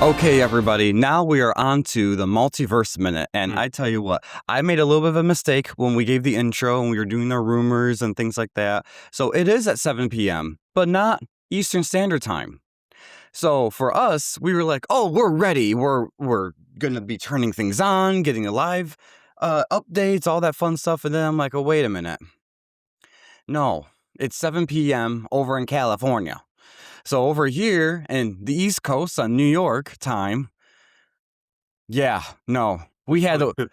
Okay, everybody, now we are on to the Multiverse Minute, and I tell you what, I made a little bit of a mistake when we gave the intro and we were doing the rumors and things like that. So it is at 7 p.m., but not Eastern Standard Time. So for us, we were like, oh, we're ready. We're going to be turning things on, getting the live updates, all that fun stuff. And then I'm like, oh, wait a minute. No, it's 7 p.m. over in California. So over here in the East Coast on New York time, we had We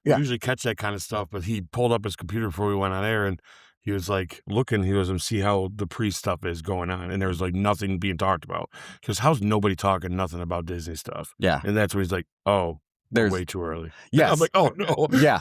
usually catch that kind of stuff, but he pulled up his computer before we went on air, and he was like looking, he was see how the pre-stuff is going on, and there was like nothing being talked about. Because how's nobody talking nothing about Disney stuff? Yeah. And that's where he's like, oh, There's way too early. Yes. I'm like, oh no. Yeah.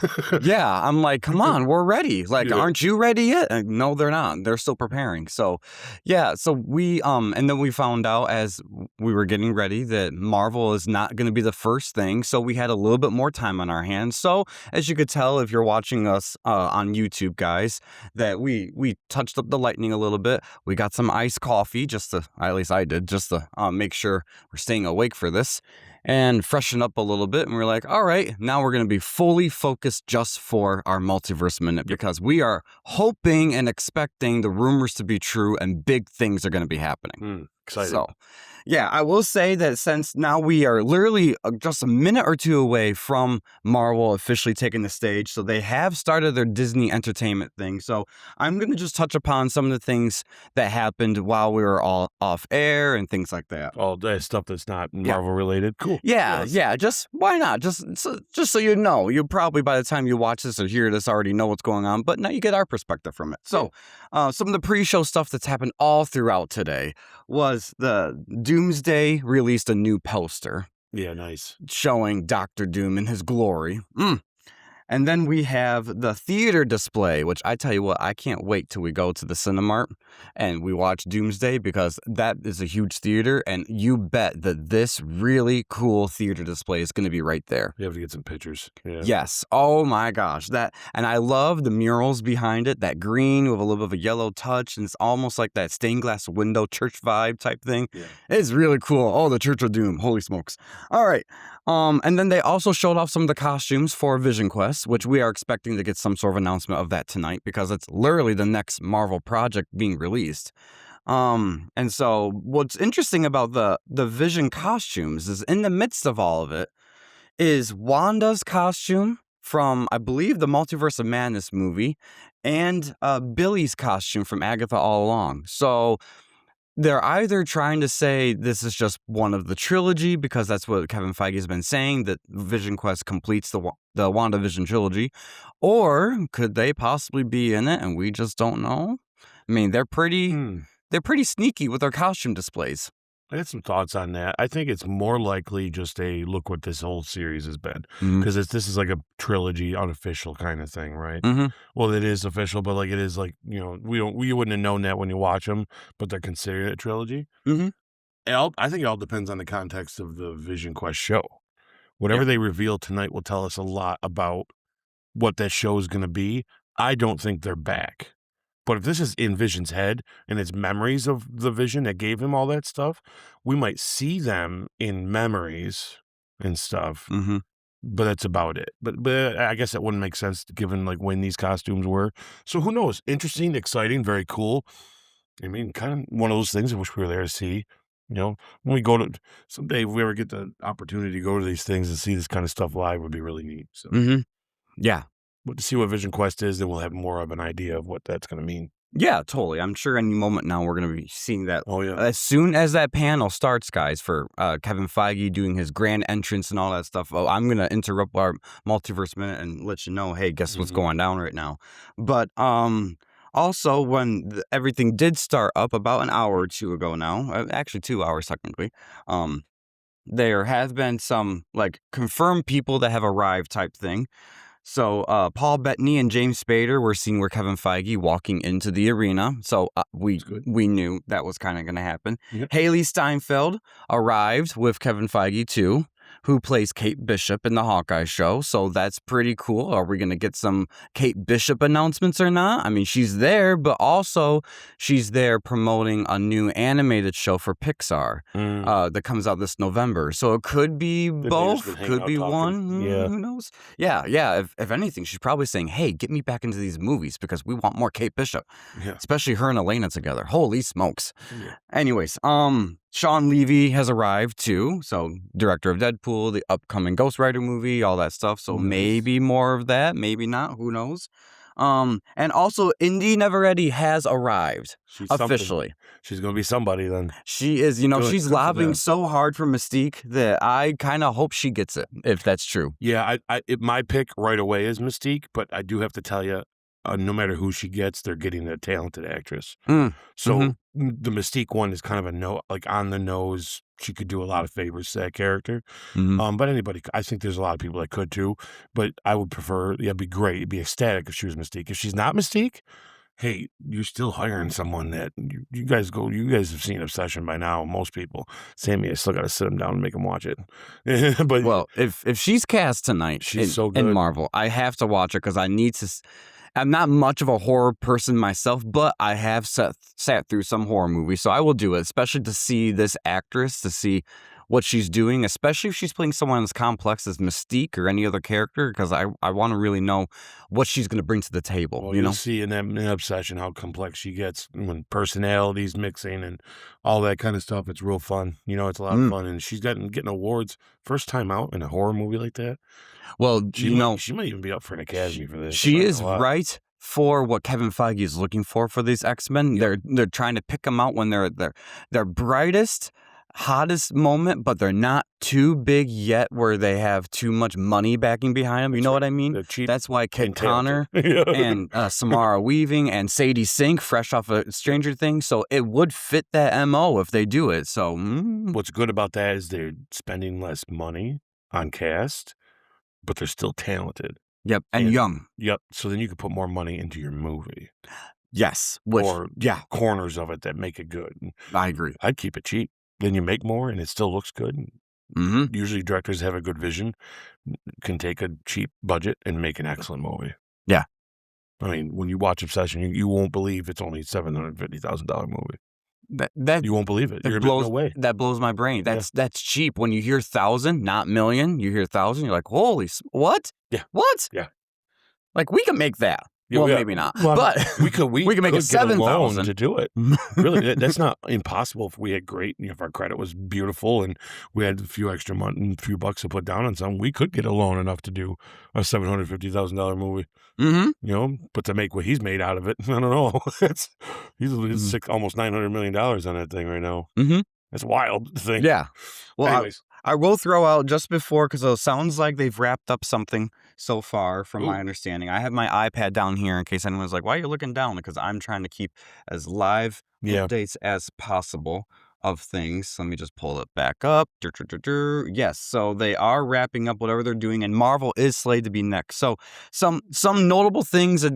I'm like, come on, we're ready. Like, aren't you ready yet? No, they're not. They're still preparing. So, yeah. So we and then we found out as we were getting ready that Marvel is not going to be the first thing. So we had a little bit more time on our hands. So as you could tell, if you're watching us on YouTube, guys, that we touched up the lightning a little bit. We got some iced coffee, at least I did, just to make sure we're staying awake for this. And freshen up a little bit. And we're like, all right, now we're going to be fully focused just for our Multiverse Minute because we are hoping and expecting the rumors to be true and big things are going to be happening. Excited. So, yeah, I will say that since now we are literally just a minute or two away from Marvel officially taking the stage, so they have started their Disney entertainment thing. So I'm going to just touch upon some of the things that happened while we were all off air and things like that. All that stuff that's not Marvel related. Cool. Yeah, just why not? Just so you know, you probably by the time you watch this or hear this already know what's going on, but now you get our perspective from it. So some of the pre-show stuff that's happened all throughout today was the Doomsday released a new poster. Yeah, nice. Showing Dr. Doom in his glory. And then we have the theater display, which I tell you what, I can't wait till we go to the Cinemark and we watch Doomsday because that is a huge theater. And you bet that this really cool theater display is going to be right there. You have to get some pictures. Yeah. Yes. Oh my gosh. And I love the murals behind it, that green with a little bit of a yellow touch. And it's almost like that stained glass window church vibe type thing. Yeah. It's really cool. Oh, the Church of Doom. Holy smokes. All right. And then they also showed off some of the costumes for VisionQuest, which we are expecting to get some sort of announcement of that tonight because it's literally the next Marvel project being released. And so what's interesting about the Vision costumes is in the midst of all of it is Wanda's costume from, I believe, the Multiverse of Madness movie and Billy's costume from Agatha All Along. So they're either trying to say this is just one of the trilogy because that's what Kevin Feige has been saying, that VisionQuest completes the WandaVision trilogy, or could they possibly be in it and we just don't know? I mean, they're pretty sneaky with their costume displays. I had some thoughts on that. I think it's more likely just a look what this whole series has been because this is like a trilogy, unofficial kind of thing, right? Well, it is official, but like it is like we wouldn't have known that when you watch them, but they're considered a trilogy. I think it all depends on the context of the VisionQuest show. Whatever they reveal tonight will tell us a lot about what that show is going to be. I don't think they're back. But if this is in Vision's head and it's memories of the Vision that gave him all that stuff, we might see them in memories and stuff. But that's about it. But I guess that wouldn't make sense given like when these costumes were. So who knows? Interesting, exciting, very cool. I mean, kind of one of those things I wish we were there to see. When we go to someday, if we ever get the opportunity to go to these things and see this kind of stuff live, would be really neat. So. Yeah. But to see what VisionQuest is, then we'll have more of an idea of what that's going to mean. Yeah, totally. I'm sure any moment now we're going to be seeing that. Oh, yeah. As soon as that panel starts, guys, for Kevin Feige doing his grand entrance and all that stuff, I'm going to interrupt our Multiverse Minute and let you know, hey, guess what's going down right now. But also, when everything did start up about an hour or two ago now, actually 2 hours technically, there have been some like confirmed people that have arrived type thing. So Paul Bettany and James Spader were seen with Kevin Feige walking into the arena. So we knew that was kind of going to happen. Haley Steinfeld arrived with Kevin Feige too, who plays Kate Bishop in the Hawkeye show. So that's pretty cool. Are we going to get some Kate Bishop announcements or not? I mean, she's there, but also she's there promoting a new animated show for Pixar that comes out this November. So it could be both, could be one. Yeah. Who knows? Yeah. If anything, she's probably saying, hey, get me back into these movies because we want more Kate Bishop. Yeah. Especially her and Elena together. Holy smokes. Yeah. Anyways, Sean Levy has arrived too. So director of Deadpool, the upcoming Ghost Rider movie, all that stuff. So maybe more of that, maybe not. Who knows? And also Indy Neveready has arrived officially. She's gonna be somebody then. She is, she's lobbying so hard for Mystique that I kind of hope she gets it, if that's true. Yeah, my pick right away is Mystique, but I do have to tell you, no matter who she gets, they're getting a talented actress. So the Mystique one is kind of on the nose. She could do a lot of favors to that character. But anybody, I think there's a lot of people that could too. But I would prefer, it'd be great. It'd be ecstatic if she was Mystique. If she's not Mystique, hey, you're still hiring someone that you guys have seen Obsession by now. Most people. Sammy, I still got to sit him down and make him watch it. But well, if she's cast tonight, she's so good in Marvel, I have to watch her because I need to. I'm not much of a horror person myself, but I have sat through some horror movies, so I will do it, especially to see this actress, to see what she's doing, especially if she's playing someone as complex as Mystique or any other character, because I want to really know what she's going to bring to the table. Well, you'll see in Obsession how complex she gets when personalities mixing and all that kind of stuff. It's real fun. It's a lot of fun, and she's getting awards first time out in a horror movie like that. Well, she might even be up for an Academy for this. She is right for what Kevin Feige is looking for these X-Men. Yep. They're trying to pick them out when they're their brightest, hottest moment, but they're not too big yet where they have too much money backing behind them. You know what I mean? That's why Kate Connor and Samara Weaving and Sadie Sink, fresh off of Stranger Things. So it would fit that MO if they do it. So what's good about that is they're spending less money on cast, but they're still talented. Yep, and young. Yep, so then you could put more money into your movie. Yes. Corners of it that make it good. I agree. I'd keep it cheap. Then you make more and it still looks good. Usually directors have a good vision, can take a cheap budget and make an excellent movie. Yeah. I mean, when you watch Obsession, you won't believe it's only $750,000 movie. That you won't believe it. No way. That blows my brain. That's cheap. When you hear 1,000, not million, you hear 1,000, you're like, holy, what? Yeah. What? Yeah. Like we can make that. Yeah, well, maybe not. Well, but we can make it 7,000 to do it. Really, that's not impossible. If we had if our credit was beautiful and we had a few extra money and a few bucks to put down on something, we could get a loan enough to do a $750,000 movie. But to make what he's made out of it, I don't know. He's almost $900 million on that thing right now. That's wild to think. Yeah. Well, anyways. I will throw out just before, because it sounds like they've wrapped up something so far from my understanding. I have my iPad down here in case anyone's like, why are you looking down? Because I'm trying to keep as live updates as possible of things. Let me just pull it back up. Yes, so they are wrapping up whatever they're doing, and Marvel is slated to be next. So some notable things that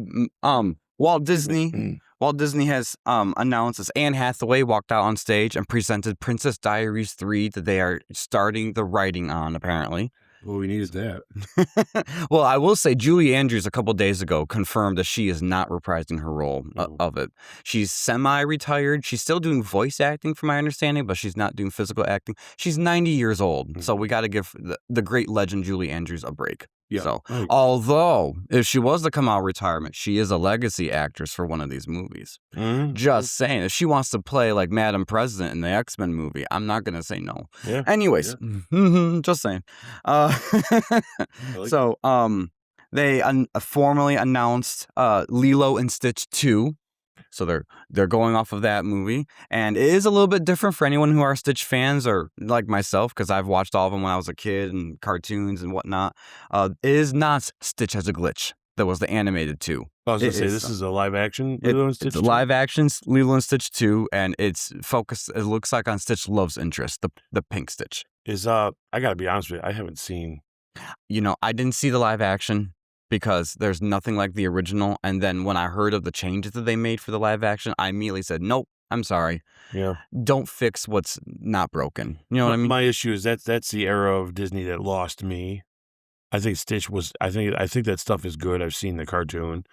Walt Disney has announced as Anne Hathaway walked out on stage and presented Princess Diaries 3 that they are starting the writing on, apparently. Well, we needed that. Well, I will say Julie Andrews a couple days ago confirmed that she is not reprising her role of it. She's semi-retired. She's still doing voice acting, from my understanding, but she's not doing physical acting. She's 90 years old, so we got to give the great legend Julie Andrews a break. Yeah. So, although if she was to come out of retirement, she is a legacy actress for one of these movies. Just saying, if she wants to play like Madam President in the X-Men movie, I'm not gonna say no. Yeah. Anyways, just saying. They formally announced Lilo and Stitch 2. So they're going off of that movie, and it is a little bit different for anyone who are Stitch fans or like myself, because I've watched all of them when I was a kid and cartoons and whatnot. It is not Stitch Has a Glitch. That was the animated 2. I was going to say, this is a live action Lilo and Stitch 2? It's a live action Lilo and Stitch 2, and it's focused, it looks like, on Stitch Love's Interest, the pink Stitch. I got to be honest with you, I haven't seen. I didn't see the live action because there's nothing like the original. And then when I heard of the changes that they made for the live action, I immediately said, nope, I'm sorry. Yeah. Don't fix what's not broken. You know what I mean? My issue is that's the era of Disney that lost me. I think Stitch was. I think that stuff is good. I've seen the cartoon,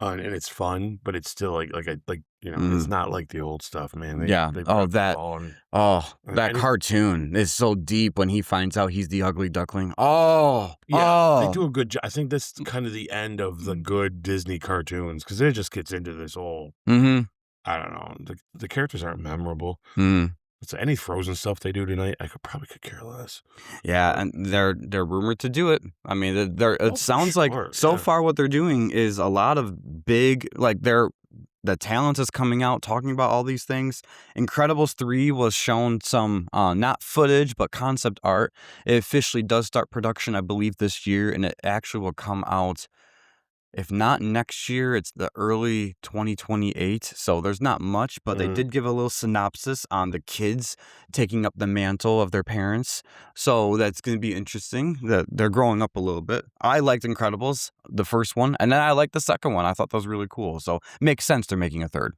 and it's fun, but it's still it's not like the old stuff, man. Yeah. They Oh, dropped the that. ball and That cartoon is so deep when he finds out he's the ugly duckling. They do a good job. I think that's kind of the end of the good Disney cartoons because it just gets into this whole. I don't know. The characters aren't memorable. So any Frozen stuff they do tonight, I probably could care less. Yeah, and they're rumored to do it. I mean, it sounds like so far what they're doing is a lot of big, like the talent is coming out talking about all these things. Incredibles 3 was shown some not footage but concept art. It officially does start production, I believe, this year, and it actually will come out. If not next year, it's the early 2028. So there's not much, but they did give a little synopsis on the kids taking up the mantle of their parents. So that's going to be interesting. That they're growing up a little bit. I liked Incredibles, the first one, and then I liked the second one. I thought that was really cool. So it makes sense they're making a third.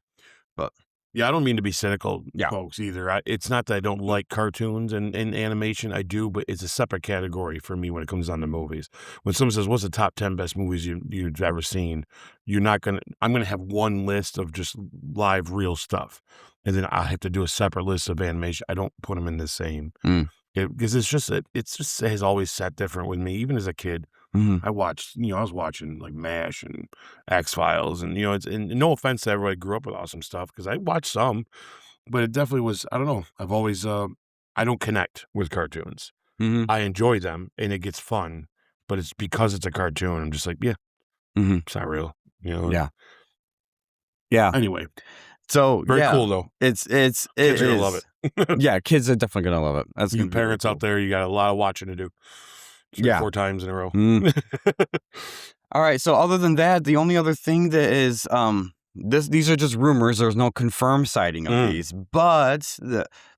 But yeah, I don't mean to be cynical, folks, either. It's not that I don't like cartoons and animation. I do, but it's a separate category for me when it comes down to movies. When someone says, what's the top 10 best movies you've ever seen? I'm going to have one list of just live, real stuff. And then I have to do a separate list of animation. I don't put them in the same. Because it just has always sat different with me, even as a kid. I watched, I was watching like MASH and X-Files and, and no offense to everybody who grew up with awesome stuff because I watched some, but it definitely was, I don't know. I've always, I don't connect with cartoons. I enjoy them and it gets fun, but it's because it's a cartoon. I'm just like, yeah, it's not real, Yeah. Anyway. So very cool though. Kids are gonna love it. Yeah, kids are definitely gonna love it. That's you parents out there, you got a lot of watching to do. 4 times in a row. All right. So other than that, the only other thing that is these are just rumors. There's no confirmed sighting of these, but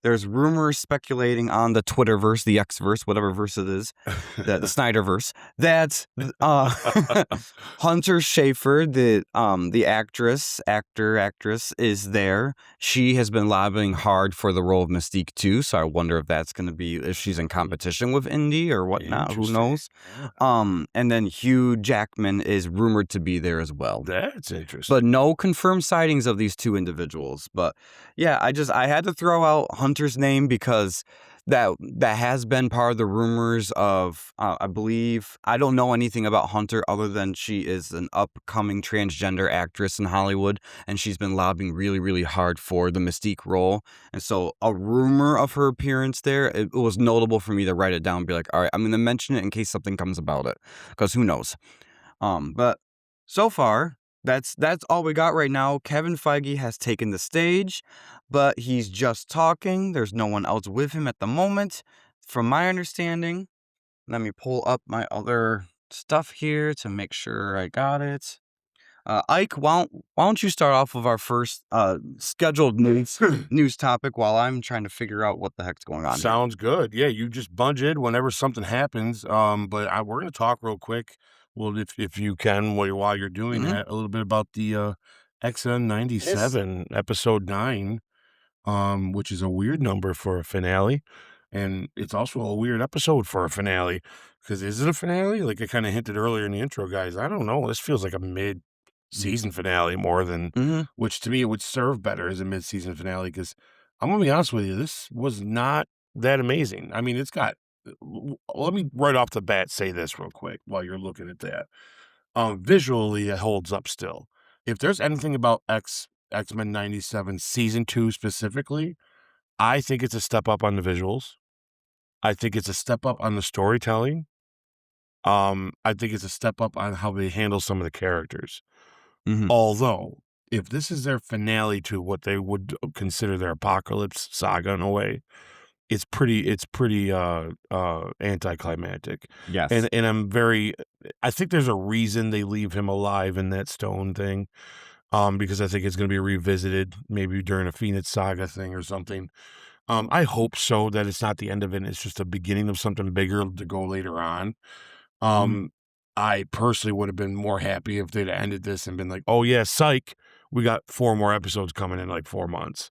there's rumors speculating on the Twitterverse, the Xverse, whatever verse it is, the Snyderverse, that Hunter Schafer, the actress, is there. She has been lobbying hard for the role of Mystique too. So I wonder if that's going to be if she's in competition with Indy or whatnot. Who knows? And then Hugh Jackman is rumored to be there as well. That's interesting. But no confirmed sightings of these two individuals. But yeah, I had to throw out Hunter's name because that has been part of the rumors of I believe I don't know anything about Hunter other than she is an upcoming transgender actress in Hollywood and she's been lobbying really, really hard for the Mystique role. And so a rumor of her appearance there, it was notable for me to write it down and be like, all right, I'm going to mention it in case something comes about it because who knows. But so far, that's all we got right now. Kevin Feige has taken the stage, but he's just talking. There's no one else with him at the moment. From my understanding, let me pull up my other stuff here to make sure I got it. Ike, why don't you start off with our first scheduled news topic while I'm trying to figure out what the heck's going on. Sounds good. Yeah, you just budget whenever something happens. But we're going to talk real quick. Well, if you can, while you're doing that, a little bit about the XN97 episode 9, which is a weird number for a finale. And it's also a weird episode for a finale. Because is it a finale? Like I kind of hinted earlier in the intro, guys. I don't know. This feels like a mid-season finale more than, which to me it would serve better as a mid-season finale. Because I'm going to be honest with you, this was not that amazing. I mean, it's got... Let me right off the bat say this real quick while you're looking at that. Visually, it holds up still. If there's anything about X-Men 97 season 2 specifically, I think it's a step up on the visuals. I think it's a step up on the storytelling. I think it's a step up on how they handle some of the characters. Although, if this is their finale to what they would consider their apocalypse saga in a way, it's pretty anticlimactic. Yes. And I think there's a reason they leave him alive in that stone thing. Because I think it's going to be revisited maybe during a Phoenix Saga thing or something. I hope so that it's not the end of it. It's just a beginning of something bigger to go later on. I personally would have been more happy if they'd ended this and been like, oh yeah, psych, we got 4 more episodes coming in like 4 months.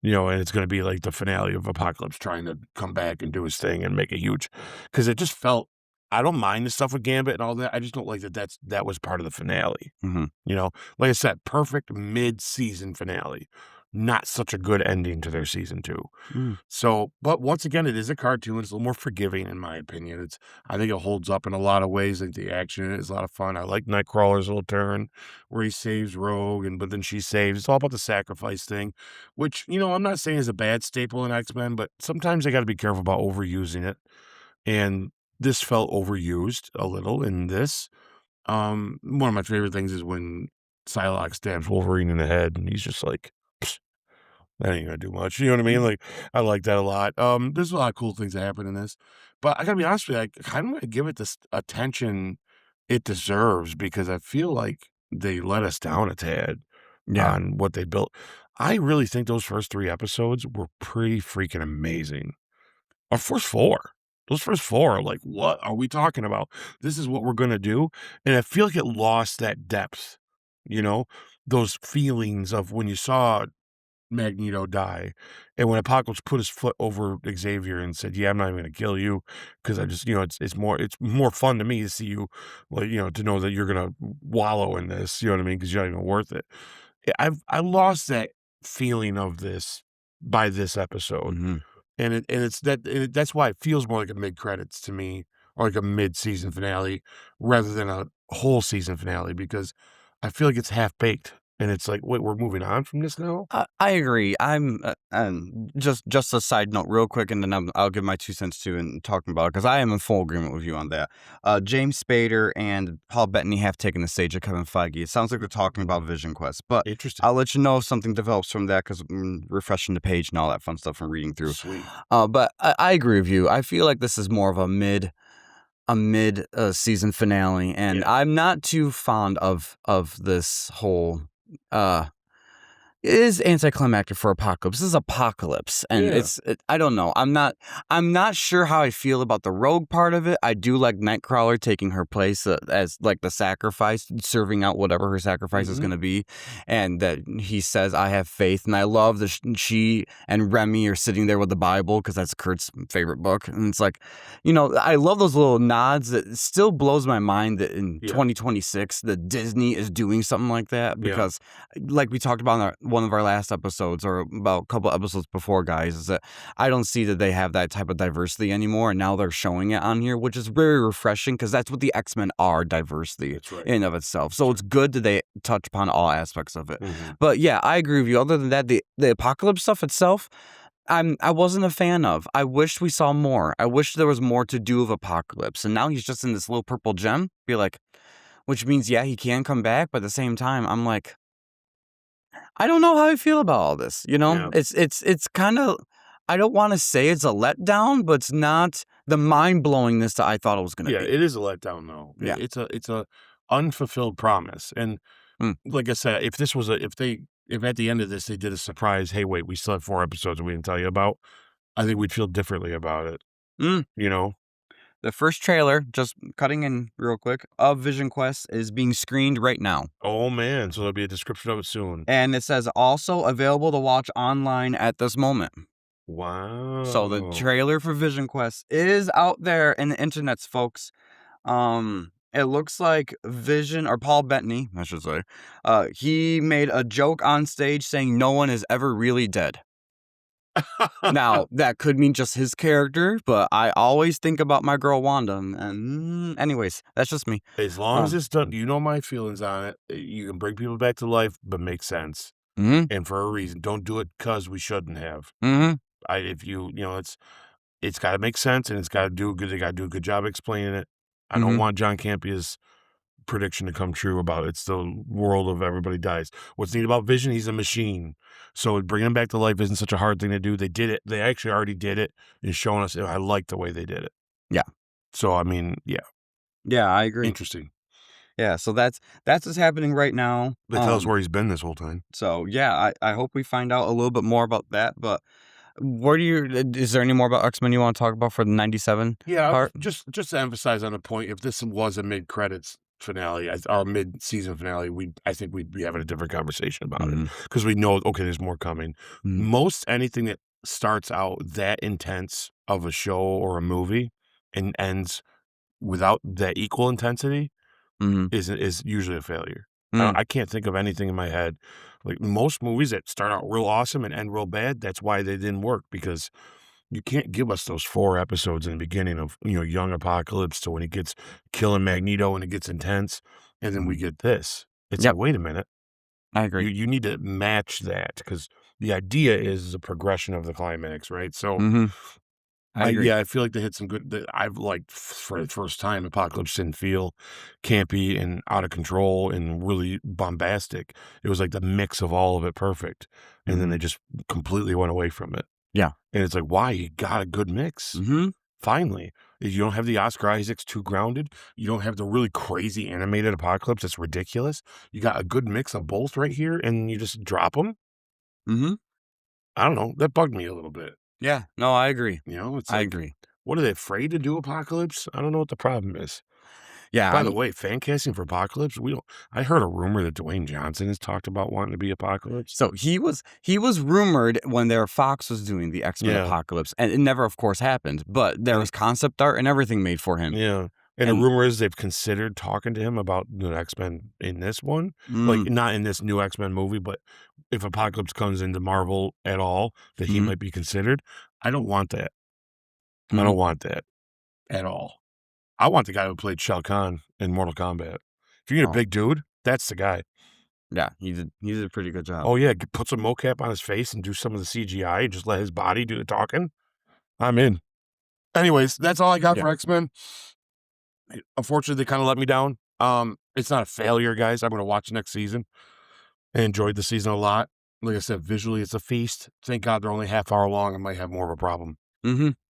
You know, and it's going to be like the finale of Apocalypse trying to come back and do his thing and make it huge. Because it just felt, I don't mind the stuff with Gambit and all that. I just don't like that was part of the finale. Mm-hmm. You know, like I said, perfect mid-season finale. Not such a good ending to their season 2. So, but once again, it is a cartoon. It's a little more forgiving, in my opinion. I think it holds up in a lot of ways. Like the action in it is a lot of fun. I like Nightcrawler's little turn where he saves Rogue, but then she saves. It's all about the sacrifice thing, which, you know, I'm not saying is a bad staple in X-Men, but sometimes I got to be careful about overusing it. And this felt overused a little in this. One of my favorite things is when Psylocke stabs Wolverine in the head, and he's just like, that ain't gonna do much. You know what I mean? Like, I like that a lot. There's a lot of cool things that happen in this, but I gotta be honest with you, I kind of want to give it this attention it deserves because I feel like they let us down a tad on what they built. I really think those first 3 episodes were pretty freaking amazing. Our first 4. Those first 4 are like, what are we talking about? This is what we're gonna do. And I feel like it lost that depth, you know, those feelings of when you saw Magneto die. And when Apocalypse put his foot over Xavier and said, "Yeah, I'm not even gonna kill you because I just, you know, it's more fun to me to see you, like, you know, to know that you're gonna wallow in this." You know what I mean? Because you're not even worth it. I lost that feeling of this by this episode, and that's why it feels more like a mid credits to me, or like a mid season finale, rather than a whole season finale, because I feel like it's half baked. And it's like, wait, we're moving on from this now? I agree. I'm just a side note, real quick, and then I'll give my 2 cents too in talking about it because I am in full agreement with you on that. James Spader and Paul Bettany have taken the stage of Kevin Feige. It sounds like they're talking about VisionQuest, but Interesting. I'll let you know if something develops from that because I'm refreshing the page and all that fun stuff from reading through. Sweet. But I agree with you. I feel like this is more of a mid season finale, and I'm not too fond of this whole it is anticlimactic for Apocalypse. This is Apocalypse, and I don't know. I'm not sure how I feel about the Rogue part of it. I do like Nightcrawler taking her place as like the sacrifice, serving out whatever her sacrifice is going to be, and that he says, "I have faith," and I love that she and Remy are sitting there with the Bible because that's Kurt's favorite book, and it's like, you know, I love those little nods. That still blows my mind that in 2026 that Disney is doing something like that because, like we talked about in one of our last episodes or about a couple episodes before, guys, is that I don't see that they have that type of diversity anymore, and now they're showing it on here, which is very refreshing because that's what the X-Men are, diversity in and of itself. So it's good that they touch upon all aspects of it. But yeah, I agree with you. Other than that, the Apocalypse stuff itself, I wasn't a fan of. I wish we saw more. I wish there was more to do of Apocalypse, and now he's just in this little purple gem. Be like, which means he can come back, but at the same time, I'm like, I don't know how I feel about all this, you know? It's kind of, I don't want to say it's a letdown, but it's not the mind-blowingness that I thought it was going to be. Yeah, it is a letdown, though. Yeah. It's a unfulfilled promise. And like I said, if at the end of this they did a surprise, hey, wait, we still have 4 episodes we didn't tell you about, I think we'd feel differently about it. You know? The first trailer, just cutting in real quick, of VisionQuest is being screened right now. Oh, man. So there'll be a description of it soon. And it says also available to watch online at this moment. Wow. So the trailer for VisionQuest is out there in the internets, folks. It looks like Paul Bettany, I should say, he made a joke on stage saying no one is ever really dead. Now, that could mean just his character, but I always think about my girl Wanda. And anyways, that's just me. As long as it's done, you know my feelings on it. You can bring people back to life, but make sense. And for a reason. Don't do it because we shouldn't have. If you know, it's got to make sense, and it's got to do good. They got to do a good job explaining it. I don't want John Campia's prediction to come true about it's the world of everybody dies. What's neat about Vision, he's a machine. So bringing him back to life isn't such a hard thing to do. They did it. They actually already did it and showing us. I like the way they did it. Yeah. So, I mean, yeah. Yeah, I agree. Interesting. Yeah, so that's what's happening right now. They tell us where he's been this whole time. So, yeah, I hope we find out a little bit more about that. But is there any more about X-Men you want to talk about for the 97 part? Just to emphasize on a point, if this was a mid-credits finale, our mid-season finale, I think we'd be having a different conversation about it because we know, okay, there's more coming. Most anything that starts out that intense of a show or a movie and ends without that equal intensity is usually a failure. I can't think of anything in my head. Like most movies that start out real awesome and end real bad, that's why they didn't work, because you can't give us those 4 episodes in the beginning of, young Apocalypse to when he gets killing Magneto and it gets intense, and then we get this. It's like, wait a minute. I agree. You need to match that, because the idea is a progression of the climax, right? So I agree. I feel like they hit some good. I've liked for the first time, Apocalypse didn't feel campy and out of control and really bombastic. It was like the mix of all of it perfect, and then they just completely went away from it. Yeah, and it's like, why? You got a good mix. Finally, you don't have the Oscar Isaacs too grounded. You don't have the really crazy animated Apocalypse. It's ridiculous. You got a good mix of both right here, and you just drop them. I don't know. That bugged me a little bit. Yeah, no, I agree. It's I like, agree. what are they afraid to do, Apocalypse? I don't know what the problem is. Yeah. By the way, fan casting for Apocalypse, I heard a rumor that Dwayne Johnson has talked about wanting to be Apocalypse. So he was rumored when Fox was doing the X-Men Apocalypse, and it never, of course, happened. But there was concept art and everything made for him. Yeah. And the rumor is they've considered talking to him about the X-Men in this one. Like, not in this new X-Men movie, but if Apocalypse comes into Marvel at all, that he might be considered. I don't want that. I don't want that at all. I want the guy who played Shao Kahn in Mortal Kombat. If you get a big dude, that's the guy. Yeah, he did a pretty good job. Oh, yeah, put some mocap on his face and do some of the CGI and just let his body do the talking. I'm in. Anyways, that's all I got for X-Men. Unfortunately, they kind of let me down. It's not a failure, guys. I'm going to watch next season. I enjoyed the season a lot. Like I said, visually, it's a feast. Thank God they're only half hour long. I might have more of a problem.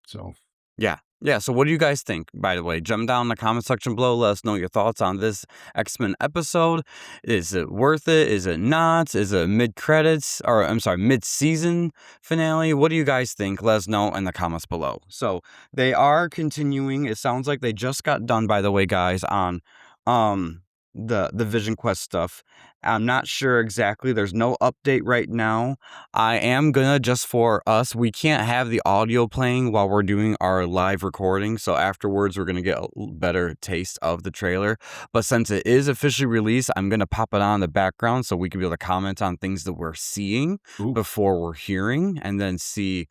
So, yeah. So what do you guys think, by the way? Jump down in the comment section below. Let us know your thoughts on this X-Men episode. Is it worth it? Is it not? Is it mid-credits? Or, I'm sorry, mid-season finale? What do you guys think? Let us know in the comments below. So they are continuing. It sounds like they just got done, by the way, guys, on the VisionQuest stuff. I'm not sure exactly. There's no update right now. I am gonna, just for us, we can't have the audio playing while we're doing our live recording, so afterwards we're gonna get a better taste of the trailer. But since it is officially released, I'm gonna pop it on in the background so we can be able to comment on things that we're seeing before we're hearing, and then see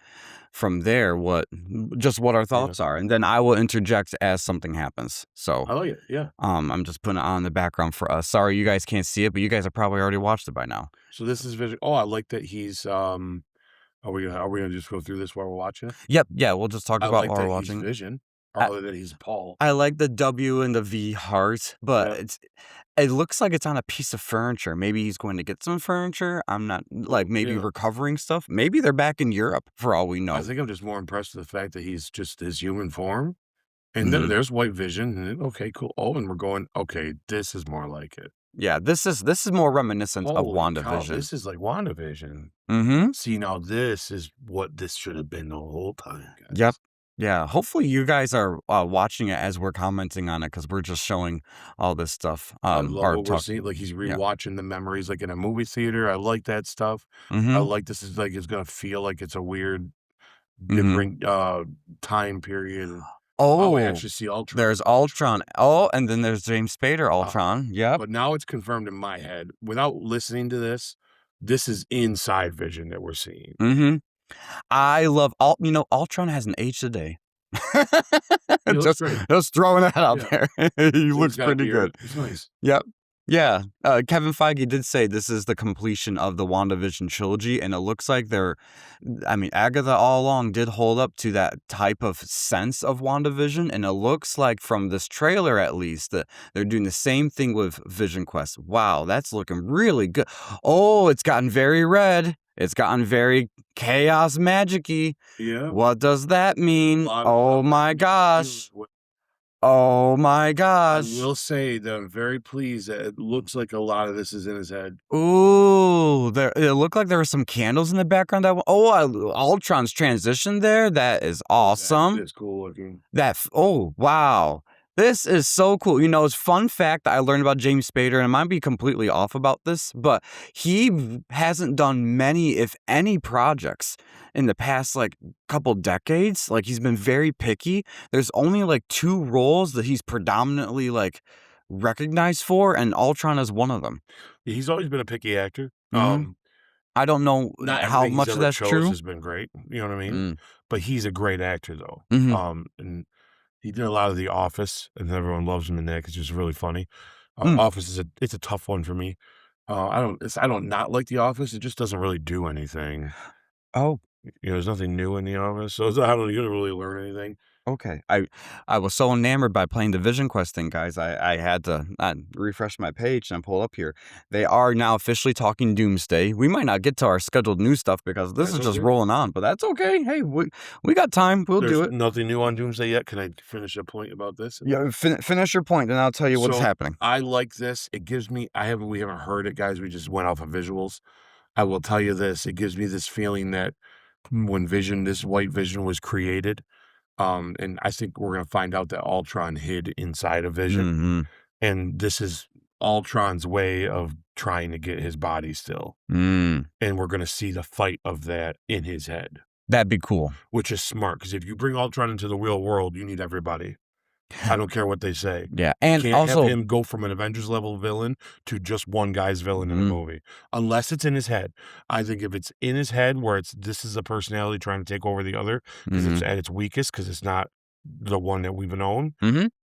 from there what our thoughts are, and then I will interject as something happens. So I like it. Yeah. I'm just putting it on the background for us. Sorry you guys can't see it, but you guys have probably already watched it by now. So this is Vision. Oh, I like that he's Are we gonna just go through this while we're watching it? Yep. Yeah, we'll just talk about while we're watching. He's Vision. Other than he's Paul. I like the W and the V heart, but it looks like it's on a piece of furniture. Maybe he's going to get some furniture. I'm not, like, maybe recovering stuff. Maybe they're back in Europe for all we know. I think I'm just more impressed with the fact that he's just his human form. And there's White Vision. And okay, cool. Oh, and we're going, okay, this is more like it. Yeah, this is more reminiscent of WandaVision. This is like WandaVision. See, now this is what this should have been the whole time, guys. Yep. Yeah, hopefully you guys are watching it as we're commenting on it, because we're just showing all this stuff. I love what we're seeing. Like, he's rewatching the memories, like in a movie theater. I like that stuff. I like this is like, it's gonna feel like it's a weird, different time period. Oh, we actually see Ultron. There's Ultron. Oh, and then there's James Spader Ultron. Yep. But now it's confirmed in my head, without listening to this is inside Vision that we're seeing. I love Ultron hasn't aged a day. Just throwing that out there. He looks pretty good. He's nice. Yep. Yeah. Kevin Feige did say this is the completion of the WandaVision trilogy, and it looks like Agatha all along did hold up to that type of sense of WandaVision, and it looks like from this trailer at least that they're doing the same thing with VisionQuest. Wow, that's looking really good. Oh, it's gotten very red. It's gotten very chaos magic-y. Yeah. What does that mean? Oh my gosh. Oh my gosh. I will say that I'm very pleased that it looks like a lot of this is in his head. Ooh, it looked like there were some candles in the background. Ultron's transition there. That is awesome. It's cool looking. Oh, wow. This is so cool. You know, it's fun fact that I learned about James Spader, and I might be completely off about this, but he hasn't done many, if any, projects in the past, like, couple decades. Like, he's been very picky. There's only, like, 2 roles that he's predominantly, like, recognized for, and Ultron is one of them. He's always been a picky actor. I don't know Not how everything much he's of ever that's chose true. has been great. You know what I mean? But he's a great actor, though. And he did a lot of The Office, and everyone loves him in that because it's just really funny. Office is it's a tough one for me. I don't not like The Office. It just doesn't really do anything. Oh, You know, there's nothing new in The Office, so I don't. You don't really learn anything. okay. I was so enamored by playing the VisionQuest thing, guys. I had to refresh my page and pull up here. They are now officially talking Doomsday. We might not get to our scheduled news stuff because this is just rolling on, but that's okay. Hey, we got time. We'll do it. Nothing new on Doomsday yet. Can I finish a point about this? Yeah, finish your point, and I'll tell you what's happening. I like this. It gives me. We haven't heard it, guys. We just went off of visuals. I will tell you this. It gives me this feeling that when this white Vision was created. And I think we're going to find out that Ultron hid inside of Vision. And this is Ultron's way of trying to get his body still. And we're going to see the fight of that in his head. That'd be cool. Which is smart, because if you bring Ultron into the real world, you need everybody. I don't care what they say. Yeah, and you can't also have him go from an Avengers level villain to just one guy's villain in a movie, unless it's in his head. I think if it's in his head, where this is a personality trying to take over the other, because it's at its weakest, because it's not the one that we've known.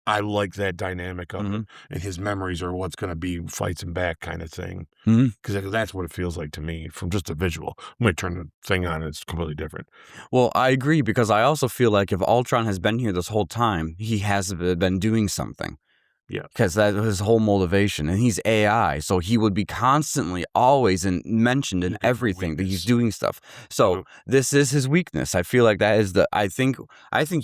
I like that dynamic of it, and his memories are what's going to be fights him back kind of thing. Because that's what it feels like to me from just a visual. I'm going to turn the thing on, and it's completely different. Well, I agree, because I also feel like if Ultron has been here this whole time, he has been doing something. Yeah. Because that was his whole motivation. And he's AI, so he would be constantly always mentioned in everything that he's doing stuff. So this is his weakness. I feel like that is I think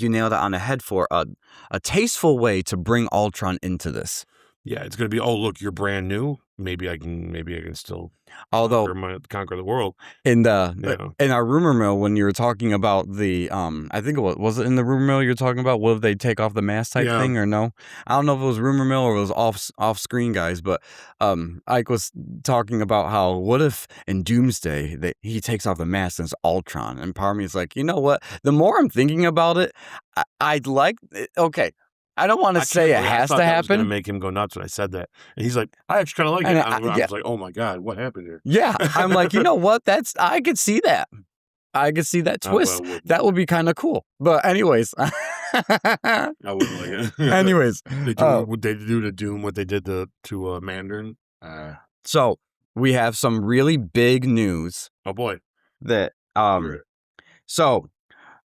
you nailed it on the head for a tasteful way to bring Ultron into this. Yeah, it's going to be, oh, look, you're brand new. Maybe I can still conquer the world. In our rumor mill, when you were talking about the I think it was it in the rumor mill you were talking about, will they take off the mask type thing or no? I don't know if it was rumor mill or it was off screen, guys, but Ike was talking about how, what if in Doomsday he takes off the mask and it's Ultron, and part of me is like, you know what? The more I'm thinking about it, I'd like okay. I don't want to say it has to happen. I was going to make him go nuts when I said that. And he's like, I actually kind of like it. I was like, oh my God, what happened here? Yeah. I'm like, you know what? I could see that. I could see that twist. That would be kind of cool. But anyways. I wouldn't like it. Anyways. They do to Doom what they did to Mandarin. So we have some really big news. Oh boy. That so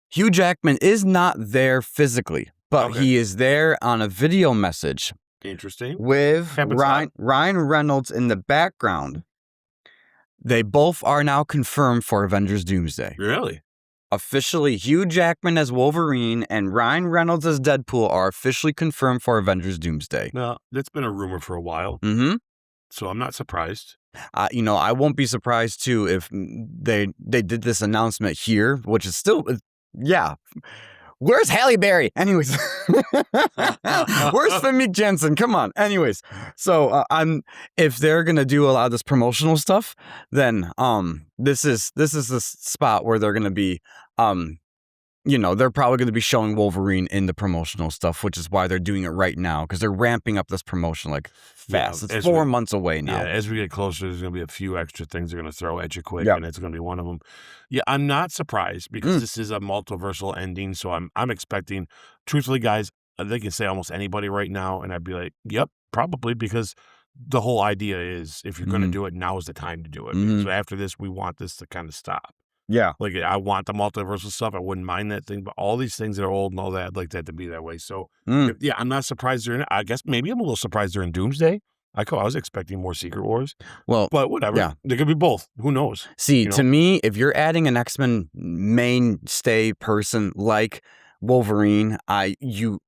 Hugh Jackman is not there physically, but he is there on a video message. Interesting. With Ryan Reynolds in the background. They both are now confirmed for Avengers Doomsday. Really? Officially, Hugh Jackman as Wolverine and Ryan Reynolds as Deadpool are officially confirmed for Avengers Doomsday. Now, that's been a rumor for a while. So I'm not surprised. I won't be surprised, too, if they did this announcement here, which is still... Yeah. Where's Halle Berry? Anyways. Where's Finn Jensen? Come on. Anyways. So if they're going to do a lot of this promotional stuff, then this is the spot where they're going to be they're probably going to be showing Wolverine in the promotional stuff, which is why they're doing it right now, because they're ramping up this promotion like fast. It's 4 months away now. Yeah, as we get closer, there's going to be a few extra things they're going to throw at you quick, and it's going to be one of them. Yeah, I'm not surprised, because this is a multiversal ending, so I'm expecting, truthfully, guys, they can say almost anybody right now, and I'd be like, yep, probably, because the whole idea is if you're going to do it, now is the time to do it. So after this, we want this to kind of stop. Yeah. Like, I want the multiversal stuff. I wouldn't mind that thing, but all these things that are old and all that, I'd like that to be that way. So, I'm not surprised they're in it. I guess maybe I'm a little surprised they're in Doomsday. I was expecting more Secret Wars. Well, but whatever. Yeah. They could be both. Who knows? See, to me, if you're adding an X-Men mainstay person like Wolverine, I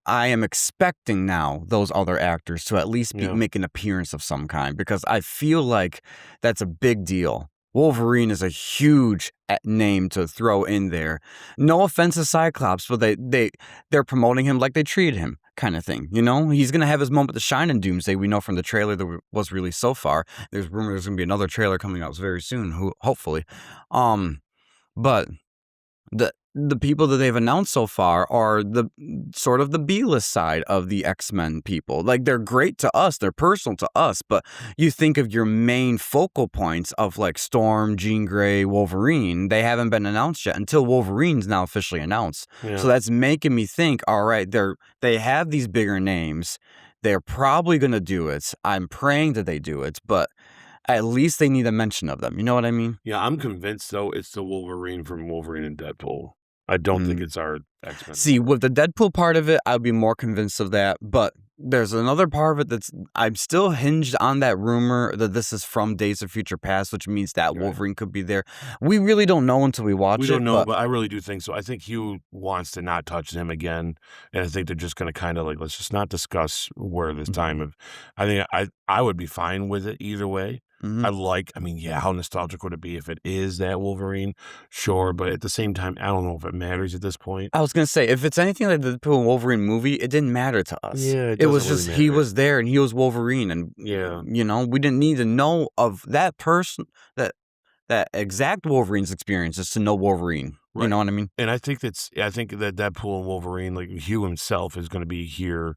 am expecting now those other actors to at least make an appearance of some kind, because I feel like that's a big deal. Wolverine is a huge name to throw in there. No offense to Cyclops, but they're promoting him like they treated him. kind of thing. You know, he's going to have his moment to shine in Doomsday. We know from the trailer that was released so far. There's rumors there's going to be another trailer coming out very soon, hopefully. But the people that they've announced so far are the sort of the B-list side of the X-Men people. Like, they're great to us, they're personal to us, but you think of your main focal points of like Storm, Jean Grey, Wolverine, they haven't been announced yet until Wolverine's now officially announced. Yeah. So that's making me think, all right, they have these bigger names. They're probably going to do it. I'm praying that they do it, but at least they need a mention of them. You know what I mean? Yeah, I'm convinced, though, it's the Wolverine from Wolverine and Deadpool. I don't think it's our X-Men. See, with the Deadpool part of it, I'd be more convinced of that. But there's another part of it I'm still hinged on that rumor that this is from Days of Future Past, which means that Wolverine could be there. We really don't know until we watch it. We don't know, but I really do think so. I think Hugh wants to not touch him again. And I think they're just going to kind of like, let's just not discuss where this time of... I think I would be fine with it either way. How nostalgic would it be if it is that Wolverine? Sure, but at the same time, I don't know if it matters at this point. I was going to say, if it's anything like the Deadpool and Wolverine movie, it didn't matter to us. Yeah, it was just, he was there and he was Wolverine. And, you know, we didn't need to know of that person, that exact Wolverine's experiences to know Wolverine. Right. You know what I mean? And I think that Deadpool and Wolverine, like Hugh himself, is going to be here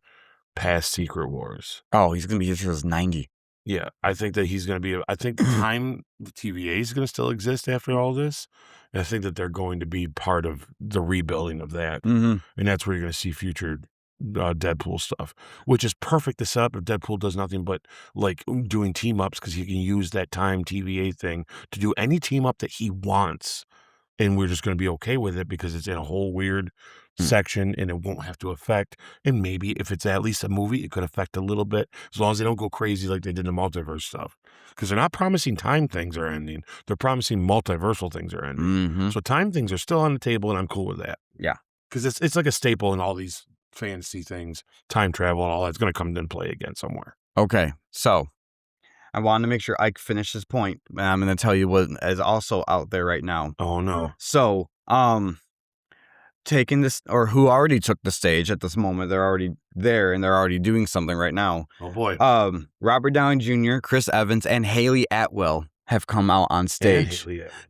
past Secret Wars. Oh, he's going to be here till he's 90. Yeah, I think that he's going to be... I think the TVA is going to still exist after all this. And I think that they're going to be part of the rebuilding of that. And that's where you're going to see future Deadpool stuff, which is perfect to set up if Deadpool does nothing but like doing team-ups, because he can use that time TVA thing to do any team-up that he wants. And we're just going to be okay with it because it's in a whole weird section and it won't have to affect. And maybe if it's at least a movie, it could affect a little bit, as long as they don't go crazy like they did in the multiverse stuff. Because they're not promising time things are ending. They're promising multiversal things are ending. So time things are still on the table, and I'm cool with that. Yeah. Because it's like a staple in all these fantasy things, time travel and all that's going to come into play again somewhere. Okay, so I wanted to make sure Ike finished his point, and I'm going to tell you what is also out there right now. Oh, no. So, taking this, or who already took the stage at this moment, they're already there, and they're already doing something right now. Oh, boy. Robert Downey Jr., Chris Evans, and Haley Atwell have come out on stage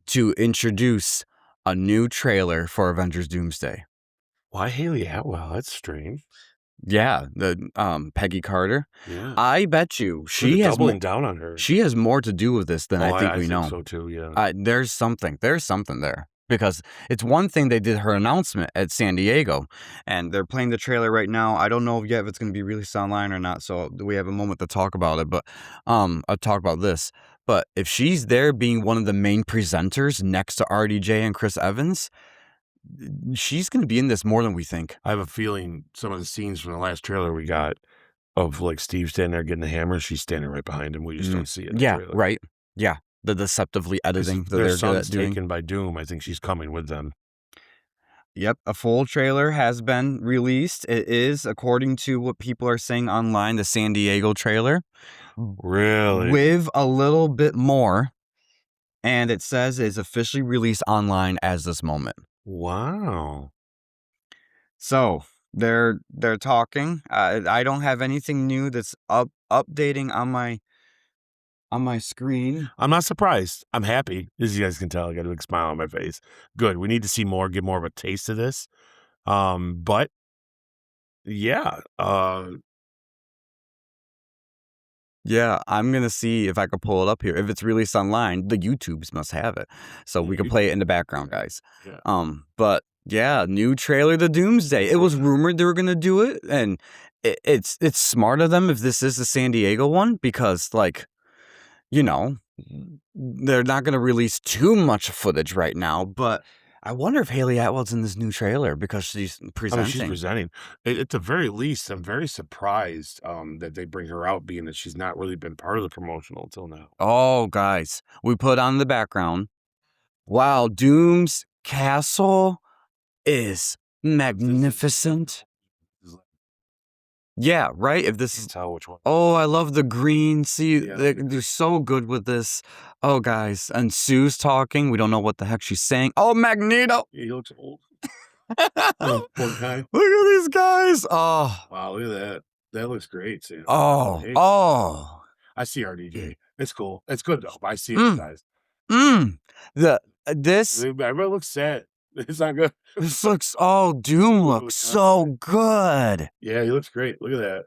to introduce a new trailer for Avengers Doomsday. Why Haley Atwell? That's strange. Yeah, the Peggy Carter. Yeah. I bet you she has doubling down on her. She has more to do with this than I think we know. I think so too. Yeah. There's something there, because it's one thing they did her announcement at San Diego, and they're playing the trailer right now. I don't know yet if it's going to be released online or not, so we have a moment to talk about it. But I'll talk about this. But if she's there being one of the main presenters next to RDJ and Chris Evans, she's going to be in this more than we think. I have a feeling some of the scenes from the last trailer we got of like Steve standing there getting the hammer, she's standing right behind him. We just don't see it. Yeah, right. Yeah, the deceptively editing that their they're doing. Taken by Doom. I think she's coming with them. Yep, a full trailer has been released. It is, according to what people are saying online, the San Diego trailer. Really? With a little bit more. And it says it's officially released online as this moment. Wow. So they're talking. I don't have anything new that's updating on my screen. I'm not surprised. I'm happy. As you guys can tell, I got a big smile on my face. Good. We need to see more, get more of a taste of this. But yeah. Yeah, I'm going to see if I can pull it up here. If it's released online, the YouTubes must have it. So we can play it in the background, guys. Yeah. But yeah, new trailer to Doomsday. It was rumored they were going to do it, and it's smart of them if this is the San Diego one, because, like, you know, they're not going to release too much footage right now, but I wonder if Haley Atwell's in this new trailer because she's presenting. She's presenting. At the very least, I'm very surprised that they bring her out, being that she's not really been part of the promotional until now. Oh, guys, we put on the background. Wow, Doom's castle is magnificent. Yeah, right? If this is... tell which one. Oh, I love the green. See, they're so good with this. Oh, guys. And Sue's talking. We don't know what the heck she's saying. Oh, Magneto! He looks old. Poor guy. Look at these guys. Oh. Wow, look at that. That looks great, Sam. Oh. Hey, Oh. I see RDJ. It's cool. It's good though. I see it, guys. This Everybody looks sad. It's not good. this looks Doom looks so good. Yeah, he looks great. Look at that.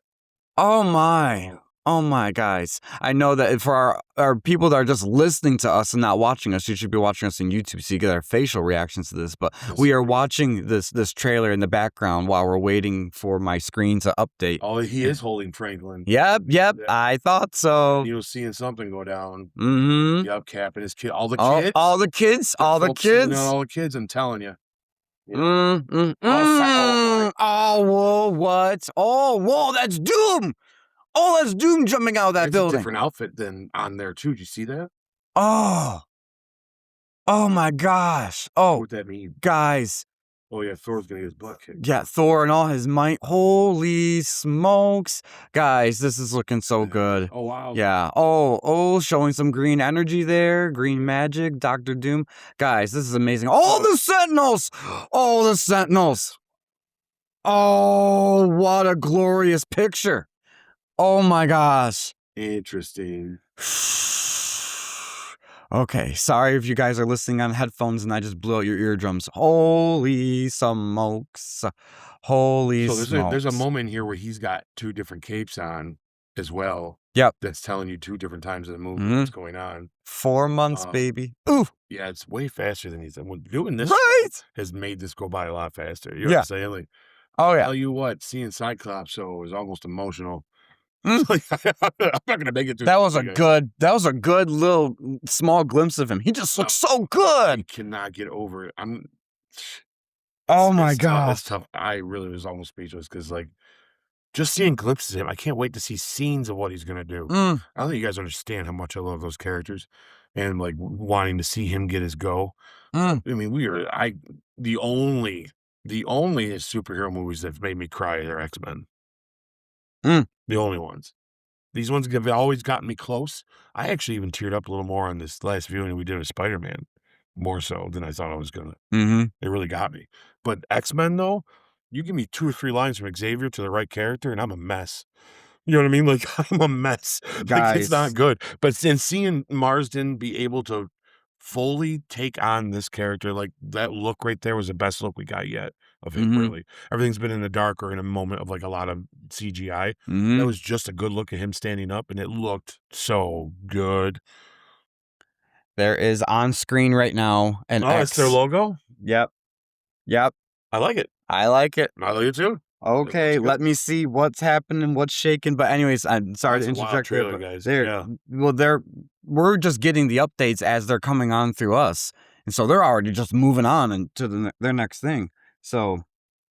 Oh my. Oh my, guys. I know that for our people that are just listening to us and not watching us, you should be watching us on YouTube so you get our facial reactions to this. But we are watching this trailer in the background while we're waiting for my screen to update. Oh, he is holding Franklin. Yep. I thought so. He was seeing something go down. Mm-hmm. Yep, Cap and his kid. All the kids. All the kids. All the kids. All the kids, I'm telling you. Oh, whoa, what? Oh, whoa, that's Doom. Oh, that's Doom jumping out of that building. A different outfit than on there, too. Did you see that? Oh my gosh. Oh, what that mean? Guys. Oh, yeah, Thor's going to get his butt kicked. Yeah, Thor and all his might. Holy smokes. Guys, this is looking so good. Oh, wow. Yeah. Oh, showing some green energy there. Green magic, Dr. Doom. Guys, this is amazing. Oh, the Sentinels. Oh, the Sentinels. Oh, what a glorious picture. Oh my gosh. Interesting. Okay, sorry if you guys are listening on headphones and I just blew out your eardrums. Holy smokes. Holy smokes. There's a moment here where he's got two different capes on as well. Yep. That's telling you two different times of the movie what's going on. 4 months, baby. Ooh. Yeah, it's way faster than he's doing this. Right. Has made this go by a lot faster. You know what I'm saying? Like, tell you what, seeing Cyclops was almost emotional. Like, I'm not gonna make it through. That was a good little small glimpse of him. He just looks so good. I cannot get over it. Oh my God. It's tough. I really was almost speechless because like just seeing glimpses of him, I can't wait to see scenes of what he's gonna do. I don't think you guys understand how much I love those characters and like wanting to see him get his go. I mean, the only superhero movies that have made me cry are X-Men. The only ones. These ones have always gotten me close. I actually even teared up a little more on this last viewing we did of Spider-Man, more so than I thought I was gonna. It really got me. But X-Men, though, you give me 2 or 3 lines from Xavier to the right character, and I'm a mess. You know what I mean? Like, I'm a mess. Like, it's not good. But in seeing Marsden be able to fully take on this character, like, that look right there was the best look we got yet of him, really. Everything's been in the dark or in a moment of, like, a lot of CGI. That was just a good look at him standing up, and it looked so good. There is on screen right now an X. It's their logo? Yep. I like it. I like it. I like it, too. Okay, let me see what's happening, what's shaking. But anyways, I'm sorry to interject here, but guys. We're just getting the updates as they're coming on through us, and so they're already just moving on into their next thing. So,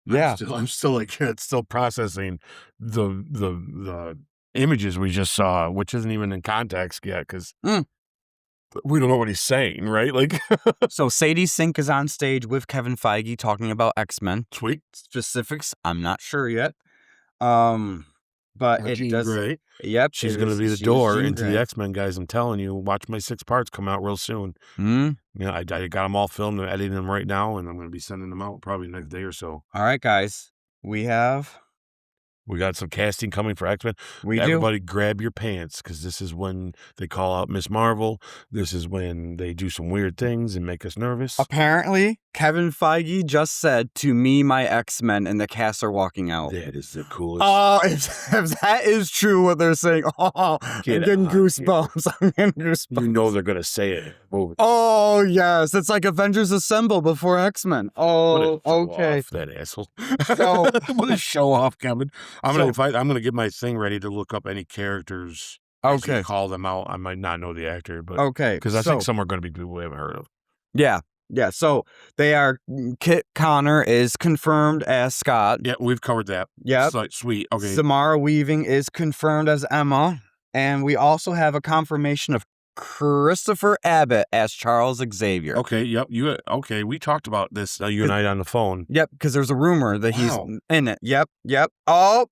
yeah, I'm still like it's still processing the images we just saw, which isn't even in context yet because we don't know what he's saying, right? Like, so Sadie Sink is on stage with Kevin Feige talking about X-Men. Sweet Specifics, I'm not sure yet. But Jean it does. Grey. Yep, she's going to be the door into the X-Men, guys. I'm telling you, watch my 6 parts come out real soon. Yeah, I got them all filmed. I'm editing them right now, and I'm going to be sending them out probably next day or so. All right, guys, we got some casting coming for X-Men. Everybody grab your pants because this is when they call out Miss Marvel. This is when they do some weird things and make us nervous. Apparently, Kevin Feige just said to me, my X-Men and the cast are walking out. That is the coolest. Oh, if that is true, what they're saying, I'm getting goosebumps. I'm getting goosebumps. You know they're going to say it. Oh, yes. It's like Avengers Assemble before X-Men. Oh, okay. Off, that asshole. So, I'm going to show off, Kevin. I'm gonna get my thing ready to look up any characters. Okay, call them out. I might not know the actor, but okay, because I think some are going to be people we haven't heard of. Yeah. So they are. Kit Connor is confirmed as Scott. Yeah, we've covered that. Yeah, sweet. Okay. Samara Weaving is confirmed as Emma, and we also have a confirmation of Christopher Abbott as Charles Xavier. Okay, yep. We talked about this, you and I on the phone. Yep, because there's a rumor that he's in it. Yep. Oh,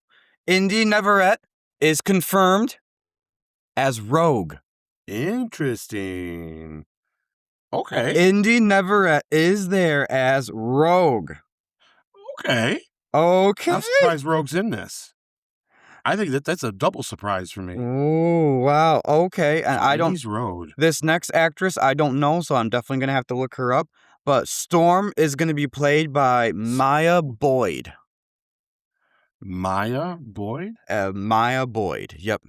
Indy Neverett is confirmed as Rogue. Interesting. Okay. Indy Neverett is there as Rogue. Okay. Okay. I'm surprised Rogue's in this. I think that's a double surprise for me. Oh, wow. Okay. And I don't. Jeez, Road. This next actress, I don't know, so I'm definitely gonna have to look her up. But Storm is gonna be played by Maya Boyd. Maya Boyd? Maya Boyd. Yep.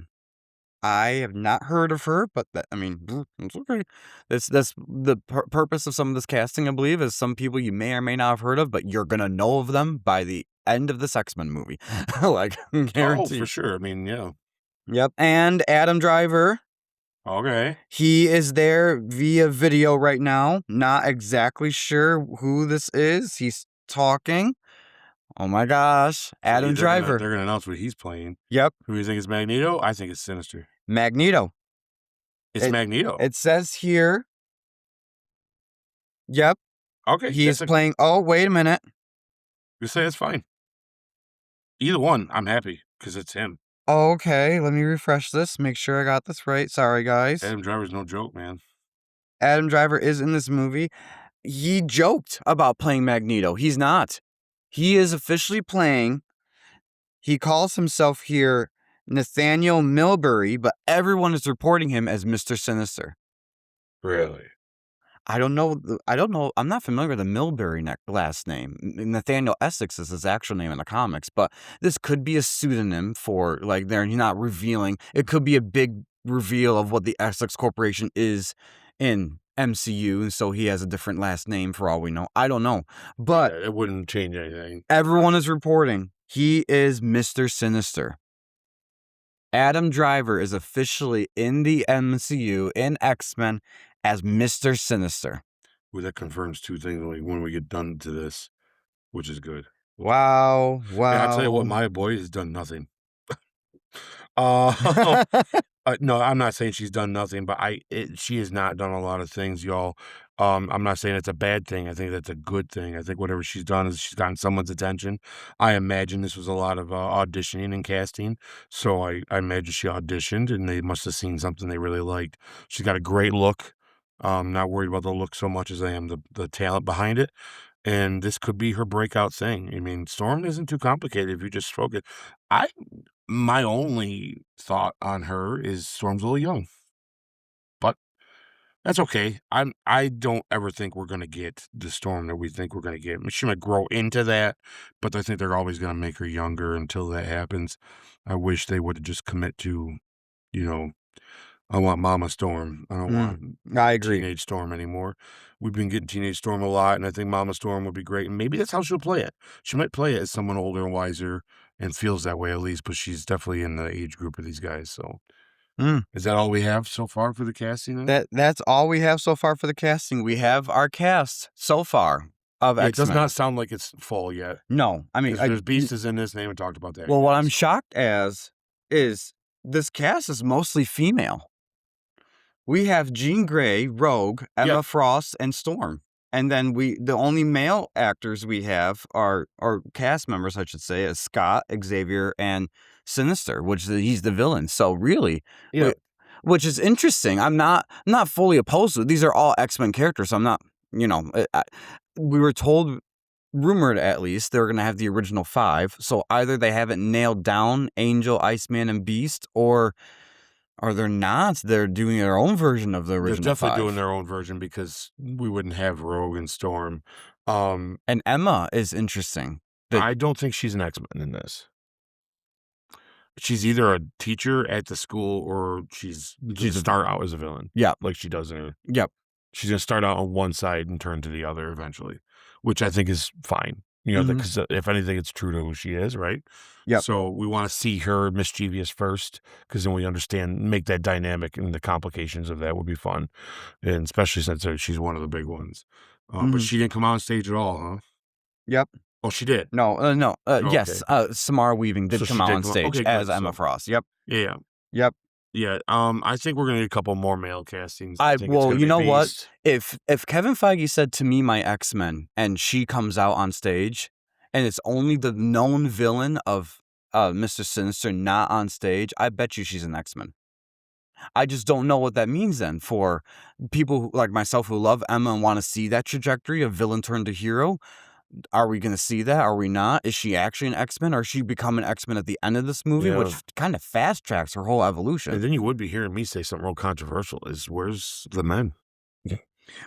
I have not heard of her, but I mean, it's okay. That's the purpose of some of this casting, I believe, is some people you may or may not have heard of, but you're gonna know of them by the end of this X-Men movie. Like, guaranteed. Oh, for sure. I mean, yeah. Yep. And Adam Driver. Okay. He is there via video right now. Not exactly sure who this is. He's talking. Oh my gosh. Adam Driver. They're gonna announce what he's playing. Yep. Who do you think is Magneto? I think it's Sinister. Magneto. It's Magneto. It says here. Yep. Okay. He's playing. Oh, wait a minute. You say it's fine. Either one, I'm happy because it's him. Okay, let me refresh this. Make sure I got this right. Sorry, guys. Adam Driver's no joke, man. Adam Driver is in this movie. He joked about playing Magneto. He's not. He is officially playing. He calls himself here Nathaniel Milbury, but everyone is reporting him as Mr. Sinister. Really? I don't know. I'm not familiar with the Milbury last name. Nathaniel Essex is his actual name in the comics, but this could be a pseudonym for, like, they're not revealing. It could be a big reveal of what the Essex Corporation is in MCU, and so he has a different last name for all we know. I don't know, but it wouldn't change anything. Everyone is reporting he is Mr. Sinister. Adam Driver is officially in the MCU in X-Men as Mr. Sinister. Well, that confirms two things when we get done to this, which is good. Wow. Yeah, I'll tell you what, Maya Boyd has done nothing. No, I'm not saying she's done nothing, but she has not done a lot of things, y'all. I'm not saying it's a bad thing. I think that's a good thing. I think whatever she's done is she's gotten someone's attention. I imagine this was a lot of auditioning and casting. So I imagine she auditioned and they must have seen something they really liked. She's got a great look. Not worried about the look so much as I am the talent behind it. And this could be her breakout thing. I mean, Storm isn't too complicated if you just focus. My only thought on her is Storm's a little young, but that's okay. I don't ever think we're gonna get the Storm that we think we're gonna get. I mean, she might grow into that, but I think they're always gonna make her younger until that happens. I wish they would just commit to, I want Mama Storm. I don't want I agree. Teenage Storm anymore. We've been getting Teenage Storm a lot, and I think Mama Storm would be great. And maybe that's how she'll play it. She might play it as someone older and wiser and feels that way at least, but she's definitely in the age group of these guys. So is that all we have so far for the casting? That's all we have so far for the casting. We have our cast so far of X-Men. It does not sound like it's full yet. No, I mean, there's Beast is in this, and they haven't talked about that. Well, what I'm shocked as is this cast is mostly female. We have Jean Grey, Rogue, Emma Frost, and Storm. And then the only male actors we have are cast members, I should say, is Scott, Xavier, and Sinister, he's the villain. So really, which is interesting. I'm not fully opposed to it. These are all X-Men characters. So I'm not, we were told, rumored at least, they're going to have the original 5. So either they haven't nailed down Angel, Iceman, and Beast, or they're not. They're doing their own version of the original. They're definitely 5. doing their own version because we wouldn't have Rogue and Storm. And Emma is interesting. I don't think she's an X-Men in this. She's either a teacher at the school or she's going to start out as a villain. Yeah. Like she does in her. Yep. She's going to start out on one side and turn to the other eventually, which I think is fine. Because if anything, it's true to who she is, right? Yeah. So we want to see her mischievous first, because then we make that dynamic, and the complications of that would be fun, and especially since she's one of the big ones. But she didn't come on stage at all, huh? Yep. Oh, she did. No. Okay. Yes. Samara Weaving did come out on stage as Emma Frost. Yep. Yeah. Yep. Yeah. I think we're gonna need a couple more male castings. Well, you know what? If Kevin Feige said to me, my X-Men, and she comes out on stage, and it's only the known villain of Mr. Sinister not on stage, I bet you she's an X-Men. I just don't know what that means then for people like myself who love Emma and want to see that trajectory of villain turned to hero. are we going to see that? Are we not? Is she actually an X-Men? Or is she become an X-Men at the end of this movie, which kind of fast tracks her whole evolution? And then you would be hearing me say something real controversial is, where's the men?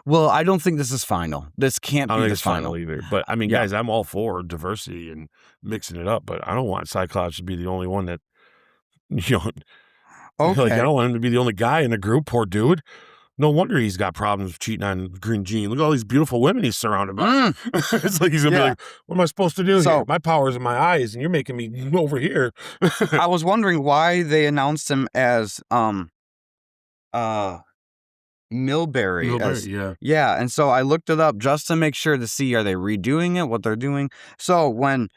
Well, I don't think this is final. This can't be the final either. But I mean, guys, I'm all for diversity and mixing it up, but I don't want Cyclops to be the only one that, you know, like I don't want him to be the only guy in the group. Poor dude. No wonder he's got problems with cheating on Green Jean. Look at all these beautiful women he's surrounded by. It's like he's gonna be like, what am I supposed to do here? My power's in my eyes, and you're making me over here. I was wondering why they announced him as Millberry. Yeah, and so I looked it up just to make sure to see, are they redoing it, what they're doing. So when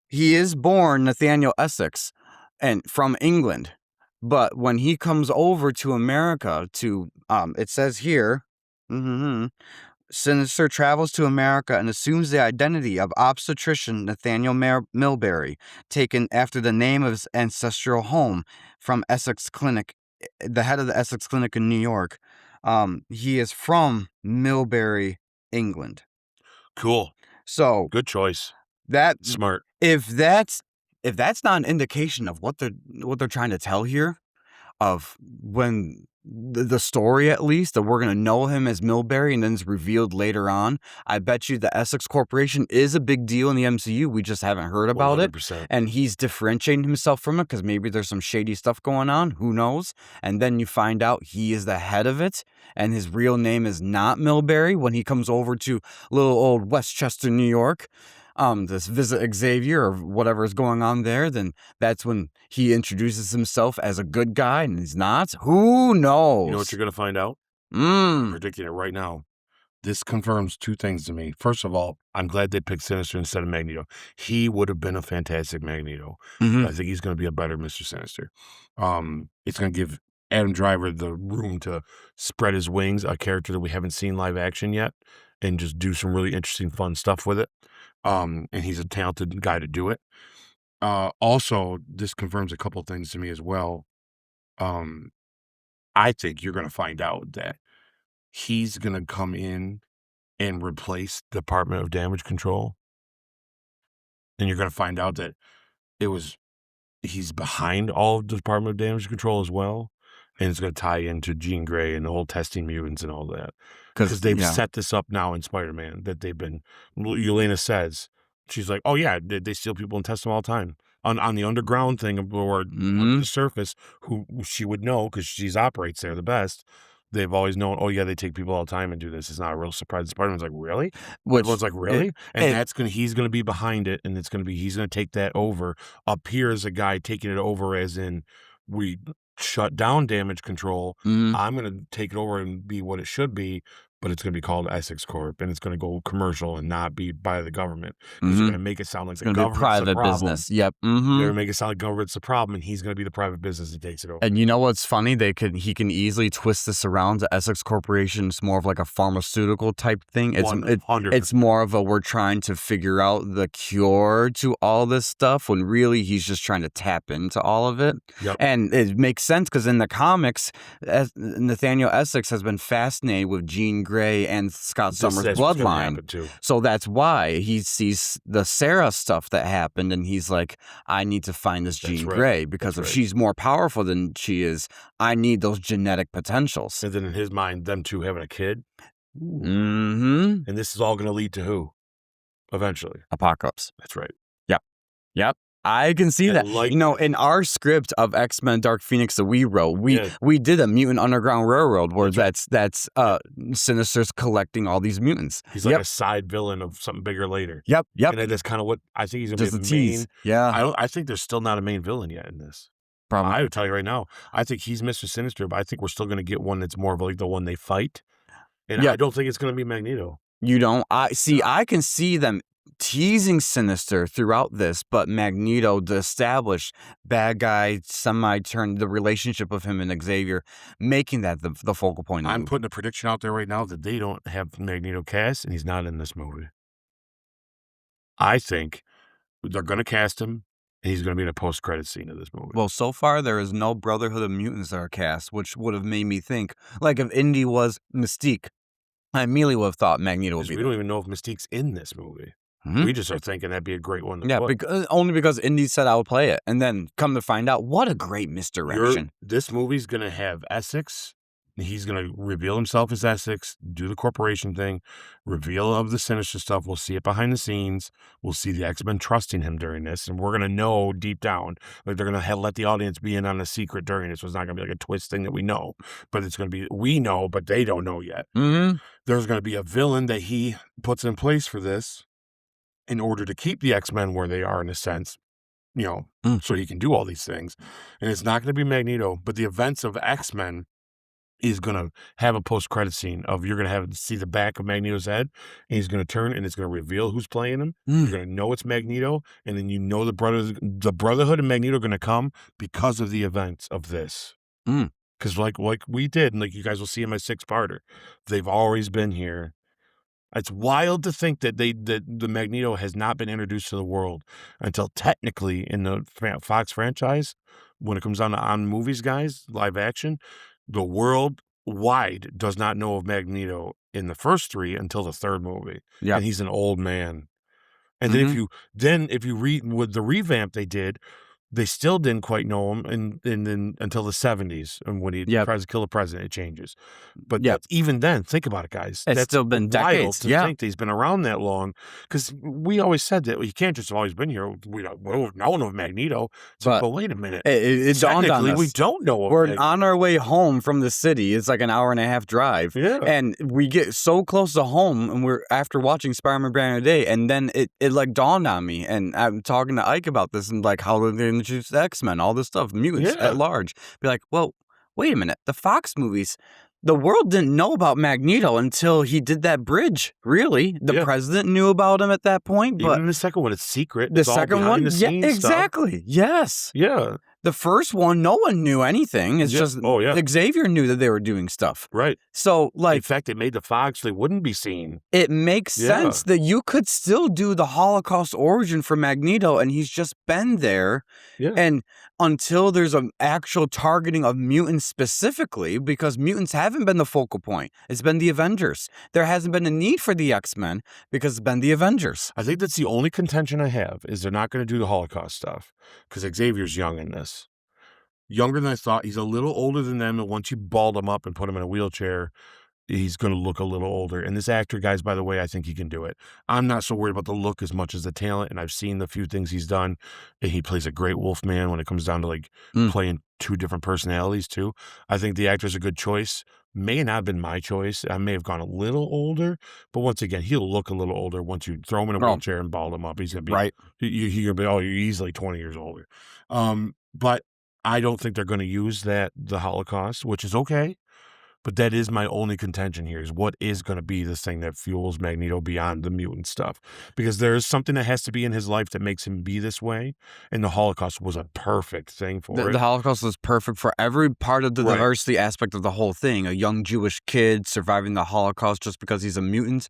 he is born Nathaniel Essex and from England, but when he comes over to America to it says here, Sinister travels to America and assumes the identity of obstetrician Nathaniel Millberry, taken after the name of his ancestral home from Essex Clinic, the head of the Essex Clinic in New York. He is from Millberry, England. Cool. So good choice. That's smart. If that's not an indication of what they're trying to tell here, of when the story, at least, that we're going to know him as Millberry and then it's revealed later on, I bet you the Essex Corporation is a big deal in the MCU. We just haven't heard about 100%. it. And he's differentiating himself from it because maybe there's some shady stuff going on. Who knows? And then you find out he is the head of it and his real name is not Millberry when he comes over to little old Westchester, New York. This visit Xavier or whatever is going on there, then that's when he introduces himself as a good guy and he's not. Who knows? You know what you're going to find out? I'm predicting it right now. This confirms two things to me. First of all, I'm glad they picked Sinister instead of Magneto. He would have been a fantastic Magneto. I think he's going to be a better Mr. Sinister. It's going to give Adam Driver the room to spread his wings, a character that we haven't seen live action yet, and just do some really interesting, fun stuff with it. And he's a talented guy to do it. Also, this confirms a couple things to me as well. I think you're going to find out that he's going to come in and replace Department of Damage Control. And you're going to find out that he's behind all of the Department of Damage Control as well. And it's going to tie into Jean Grey and the whole testing mutants and all that. Because they've set this up now in Spider-Man that they've been, Yelena says, she's like, oh yeah, they steal people and test them all the time. On the underground thing or on the surface, who she would know because she operates there the best. They've always known, oh yeah, they take people all the time and do this. It's not a real surprise. Spider-Man's like, really? Everyone's like, really? He's gonna be behind it, and he's gonna take that over. Up here as a guy taking it over, as in we shut down Damage Control. I'm gonna take it over and be what it should be, but it's gonna be called Essex Corp, and it's gonna go commercial and not be by the government. Because they're gonna make it sound like the government's private problem. Business. Yep. They're gonna make it sound like government's the problem, and he's gonna be the private business that takes it over. And you know what's funny? He can easily twist this around to Essex Corporation. It's more of like a pharmaceutical type thing. It's more of a, we're trying to figure out the cure to all this stuff, when really he's just trying to tap into all of it. Yep. And it makes sense because in the comics, Nathaniel Essex has been fascinated with Jean Grey and Scott Summers' bloodline. So that's why he sees the Sarah stuff that happened, and he's like, I need to find this Jean Grey, because if she's more powerful than she is, I need those genetic potentials. And then in his mind, them two having a kid. And this is all going to lead to who? Eventually. Apocalypse. That's right. Yep. I can see that. In our script of X-Men Dark Phoenix that we wrote, we did a Mutant Underground Railroad where that's Sinister's collecting all these mutants. He's like a side villain of something bigger later. Yep. And that's kind of what I think he's going to be the main. Yeah. I think there's still not a main villain yet in this. Probably. I would tell you right now, I think he's Mr. Sinister, but I think we're still going to get one that's more of like the one they fight. And I don't think it's going to be Magneto. You don't? I can see them teasing Sinister throughout this, but Magneto, the established bad guy, semi-turned, the relationship of him and Xavier, making that the focal point. I'm putting a prediction out there right now that they don't have Magneto cast, and he's not in this movie. I think they're going to cast him, and he's going to be in a post-credit scene of this movie. Well, so far there is no Brotherhood of Mutants that are cast, which would have made me think, like if Indy was Mystique, I immediately would have thought Magneto would be. We don't even know if Mystique's in this movie. We just are thinking that'd be a great one to Yeah, put. only because Indy said I would play it. And then come to find out, what a great misdirection. This movie's going to have Essex. He's going to reveal himself as Essex, do the corporation thing, reveal of the sinister stuff. We'll see it behind the scenes. We'll see the X-Men trusting him during this. And we're going to know deep down, like they're going to let the audience be in on a secret during this. So it's not going to be like a twist thing that we know, but it's going to be, we know, but they don't know yet. There's going to be a villain that he puts in place for this in order to keep the X-Men where they are in a sense. So he can do all these things. And it's not going to be Magneto, but the events of X-Men is going to have a post-credit scene of you're going to have to see the back of Magneto's head, and he's going to turn, and it's going to reveal who's playing him. You're going to know it's Magneto, and then the Brotherhood and Magneto are going to come because of the events of this. Because like we did, and like you guys will see in my 6-parter, they've always been here. It's wild to think that the Magneto has not been introduced to the world until technically in the Fox franchise, when it comes down to on movies, guys, live action, the world wide does not know of Magneto in the first 3 until the 3rd movie. Yeah. And he's an old man. And then if you read with the revamp they did, they still didn't quite know him and then until the 70s. And when he tries to kill the president, it changes. But even then, think about it, guys. It's still been decades. To think that he's been around that long. Because we always said that he can't just have always been here. We don't know of Magneto. But wait a minute. It dawned on us. We don't know of We're Magneto. on our way home from the city. It's like an 1.5-hour drive. Yeah. And we get so close to home, and we're after watching Spider-Man Brand New Day, and then it like dawned on me. And I'm talking to Ike about this, and like how they introduce X-Men, all this stuff, mutants at large. Be like, well, wait a minute. The Fox movies, the world didn't know about Magneto until he did that bridge. Really, the president knew about him at that point. But even the second one, it's secret. The second one, exactly. Stuff. Yes. Yeah. The first one, no one knew anything. It's just Xavier knew that they were doing stuff. Right. So, like, in fact, it made the Fox they wouldn't be seen. It makes sense that you could still do the Holocaust origin for Magneto, and he's just been there. Yeah. And until there's an actual targeting of mutants specifically, because mutants haven't been the focal point. It's been the Avengers. There hasn't been a need for the X-Men because it's been the Avengers. I think that's the only contention I have is they're not going to do the Holocaust stuff because Xavier's young in this. Younger than I thought. He's a little older than them, and once you balled him up and put him in a wheelchair, he's going to look a little older. And this actor, guys, by the way, I think he can do it. I'm not so worried about the look as much as the talent, and I've seen the few things he's done. And he plays a great Wolfman when it comes down to like playing 2 different personalities too. I think the actor's a good choice. May not have been my choice. I may have gone a little older, but once again, he'll look a little older once you throw him in a wheelchair and ball him up. He's going to be right. He's going to be you're easily 20 years older. But I don't think they're going to use the Holocaust, which is okay. But that is my only contention here is what is going to be the thing that fuels Magneto beyond the mutant stuff. Because there is something that has to be in his life that makes him be this way. And the Holocaust was a perfect thing for it. The Holocaust was perfect for every part of the diversity aspect of the whole thing. A young Jewish kid surviving the Holocaust just because he's a mutant.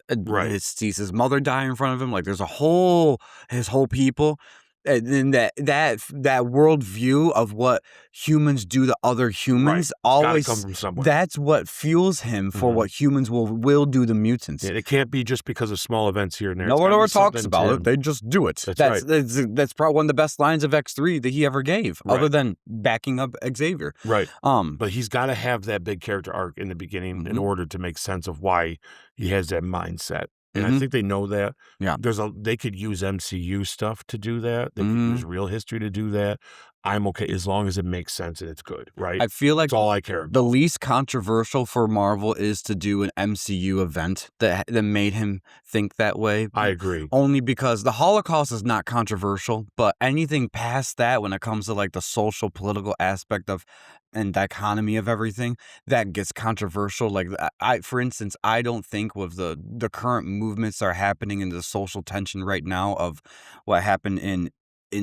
He sees his mother die in front of him. Like there's his whole people. And then that worldview of what humans do to other humans always come from somewhere. That's what fuels him for what humans will do to mutants. Yeah, it can't be just because of small events here and there. No one ever talks about it. They just do it. That's that's probably one of the best lines of X3 that he ever gave, other than backing up Xavier. Right. But he's got to have that big character arc in the beginning in order to make sense of why he has that mindset. And I think they know that. Yeah. They could use MCU stuff to do that. They could use real history to do that. I'm okay as long as it makes sense and it's good, right? I feel like that's all I care about. The least controversial for Marvel is to do an MCU event that made him think that way. I agree. Only because the Holocaust is not controversial, but anything past that when it comes to like the social political aspect of and dichotomy of everything, that gets controversial. Like for instance, I don't think with the current movements that are happening in the social tension right now of what happened in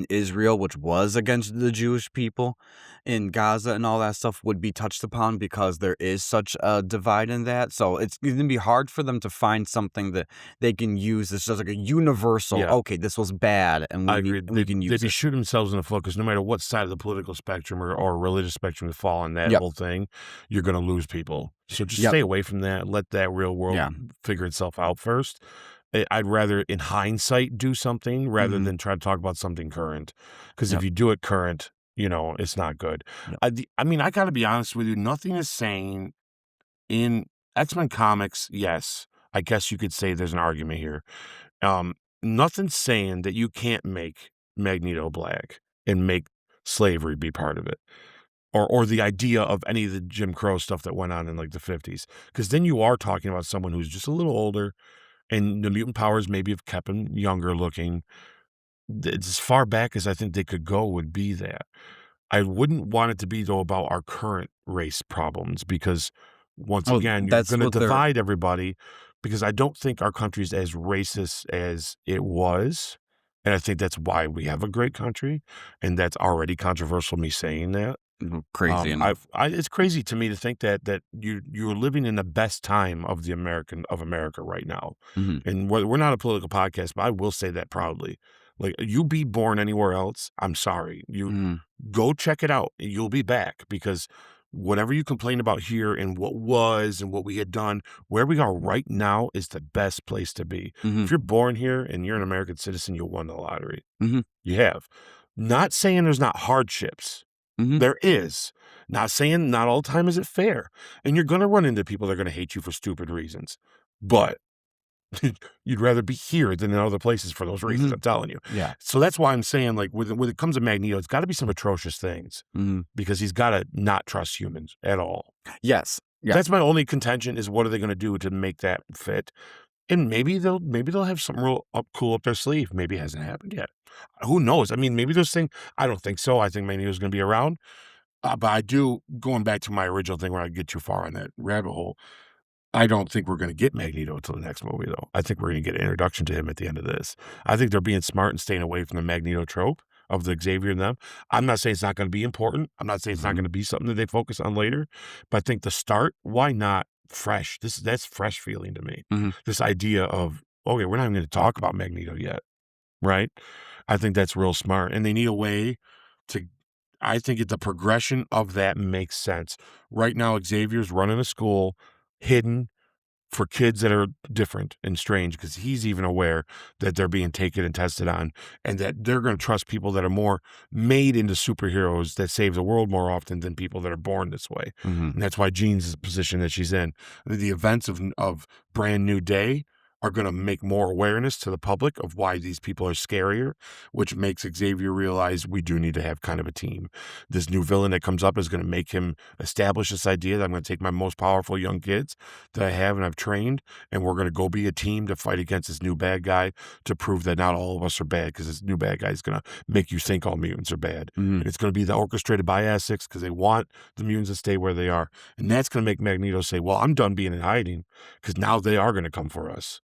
Israel, which was against the Jewish people in Gaza and all that stuff, would be touched upon because there is such a divide in that. So it's going to be hard for them to find something that they can use. It's just like a universal, okay, this was bad, and we can use it. They'd be shooting themselves in the foot because no matter what side of the political spectrum or religious spectrum you fall on that whole thing, you're going to lose people. So just stay away from that. Let that real world figure itself out first. I'd rather, in hindsight, do something rather than try to talk about something current. Because if you do it current, it's not good. I mean, I got to be honest with you. Nothing is saying in X-Men comics, yes, I guess you could say there's an argument here. Nothing's saying that you can't make Magneto black and make slavery be part of it. Or the idea of any of the Jim Crow stuff that went on in like the 50s. Because then you are talking about someone who's just a little older, and the mutant powers maybe have kept him younger looking. As far back as I think they could go would be that. I wouldn't want it to be, though, about our current race problems, because once again, you're going to divide everybody, because I don't think our country's as racist as it was. And I think that's why we have a great country. And that's already controversial, me saying that. Crazy. It's crazy to me to think that you're living in the best time of America right now. And we're not a political podcast, but I will say that proudly. Like, you be born anywhere else, I'm sorry. You go check it out. You'll be back, because whatever you complain about here and what was and what we had done, where we are right now is the best place to be. If you're born here and you're an American citizen, you won the lottery. You have. Not saying there's not hardships. There is. Not saying not all the time is it fair. And you're going to run into people that are going to hate you for stupid reasons. But you'd rather be here than in other places for those reasons, I'm telling you. Yeah. So that's why I'm saying, like, when it comes to Magneto, it's got to be some atrocious things, because he's got to not trust humans at all. Yes. That's my only contention, is what are they going to do to make that fit? And maybe they'll have something real cool up their sleeve. Maybe it hasn't happened yet. Who knows? I mean, maybe there's thing. I don't think so. I think Magneto's going to be around. But I do, going back to my original thing where I get too far on that rabbit hole, I don't think we're going to get Magneto until the next movie, though. I think we're going to get an introduction to him at the end of this. I think they're being smart and staying away from the Magneto trope of the Xavier and them. I'm not saying it's not going to be important. I'm not saying it's not going to be something that they focus on later. But I think the start, why not fresh? That's fresh feeling to me. This idea of, okay, we're not even going to talk about Magneto yet, right? I think that's real smart. And they need a way to, I think the progression of that makes sense. Right now, Xavier's running a school hidden for kids that are different and strange, because he's even aware that they're being taken and tested on, and that they're going to trust people that are more made into superheroes that save the world more often than people that are born this way. And that's why Jean's the position that she's in. The events of Brand New Day are going to make more awareness to the public of why these people are scarier, which makes Xavier realize we do need to have kind of a team. This new villain that comes up is going to make him establish this idea that I'm going to take my most powerful young kids that I have and I've trained, and we're going to go be a team to fight against this new bad guy, to prove that not all of us are bad, because this new bad guy is going to make you think all mutants are bad. And it's going to be the orchestrated by Essex, because they want the mutants to stay where they are. And that's going to make Magneto say, well, I'm done being in hiding, because now they are going to come for us.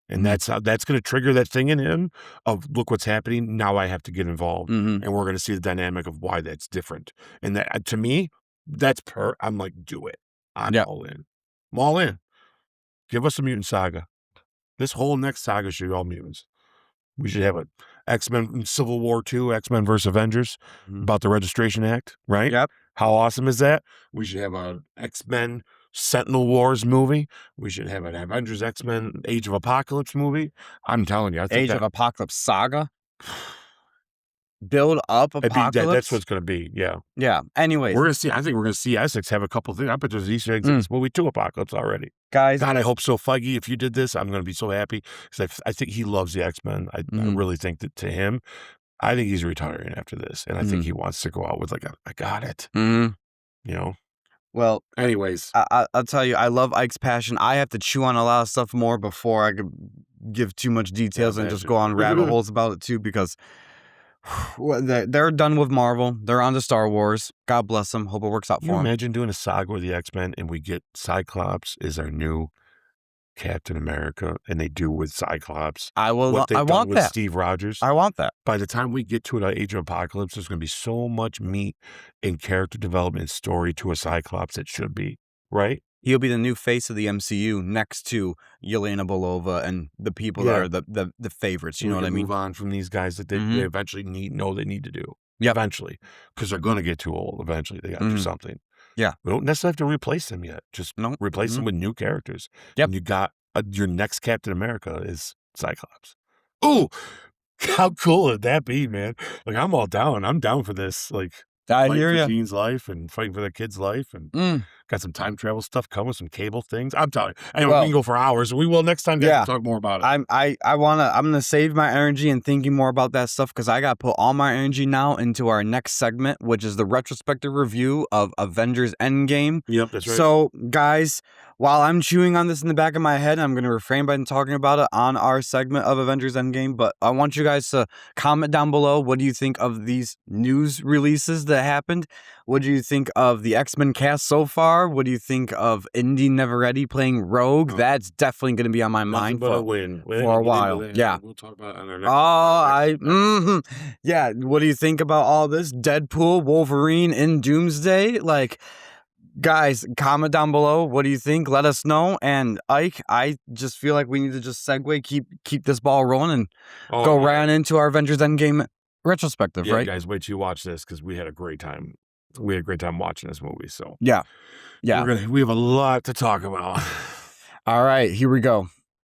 And that's going to trigger that thing in him of, look what's happening. Now I have to get involved. And we're going to see the dynamic of why that's different. And that, to me, that's I'm like, do it. I'm all in. I'm all in. Give us a mutant saga. This whole next saga should be all mutants. We should have a X-Men Civil War II, X-Men versus Avengers, about the Registration Act, right? Yep. How awesome is that? We should have a X-Men Sentinel Wars movie. We should have an Avengers X-Men Age of Apocalypse movie. I'm telling you, I think Age of Apocalypse saga. Build up Apocalypse. That's what it's going to be. Yeah. Yeah. Anyways, we're going to see. I think we're going to see Essex have a couple of things. I bet there's Easter eggs in this movie too. Apocalypse already. Guys, God, I hope so. Feige, if you did this, I'm going to be so happy, because I think he loves the X-Men. I really think that, to him, I think he's retiring after this, and I think he wants to go out with, like, I got it. You know. Well, anyways, I'll tell you, I love Ike's passion. I have to chew on a lot of stuff more before I could give too much details and just go on rabbit holes about it too, because they're done with Marvel. They're on to Star Wars. God bless them. Hope it works out for them. Imagine doing a saga with the X-Men and we get Cyclops is our new Captain America, and they do with Cyclops. I want with that. Steve Rogers. I want that. By the time we get to an Age of Apocalypse, there's going to be so much meat in character development story to a Cyclops it should be, right? He'll be the new face of the MCU next to Yelena Belova and the people that are the favorites. You know what I mean? Move on from these guys that they eventually they need to do. Yeah, eventually, because they're going to get too old. Eventually, they got to do something. Yeah, we don't necessarily have to replace them yet. Just replace them with new characters. Yep. And you got your next Captain America is Cyclops. Oh, how cool would that be, man? Like, I'm all down. I'm down for this. Like, I fighting hear for ya. Jean's life and fighting for their kid's life, and got some time travel stuff coming, some cable things. I'm telling you. Anyway, we can go for hours. We will next time. Guys, talk more about it. I'm gonna save my energy and thinking more about that stuff because I gotta put all my energy now into our next segment, which is the retrospective review of Avengers Endgame. Yep, that's right. So, guys, while I'm chewing on this in the back of my head, I'm gonna refrain by talking about it on our segment of Avengers Endgame. But I want you guys to comment down below. What do you think of these news releases that happened? What do you think of the X-Men cast so far? What do you think of Indy Neveready playing Rogue? That's definitely going to be on my mind for a while. Yeah. We'll talk about it on our next yeah. What do you think about all this? Deadpool, Wolverine, in Doomsday? Like, guys, comment down below. What do you think? Let us know. And Ike, I just feel like we need to just segue, keep this ball rolling, and go right on into our Avengers Endgame retrospective, right? Guys, wait till you watch this because we had a great time. We had a great time watching this movie. So yeah. We have a lot to talk about. All right, here we go.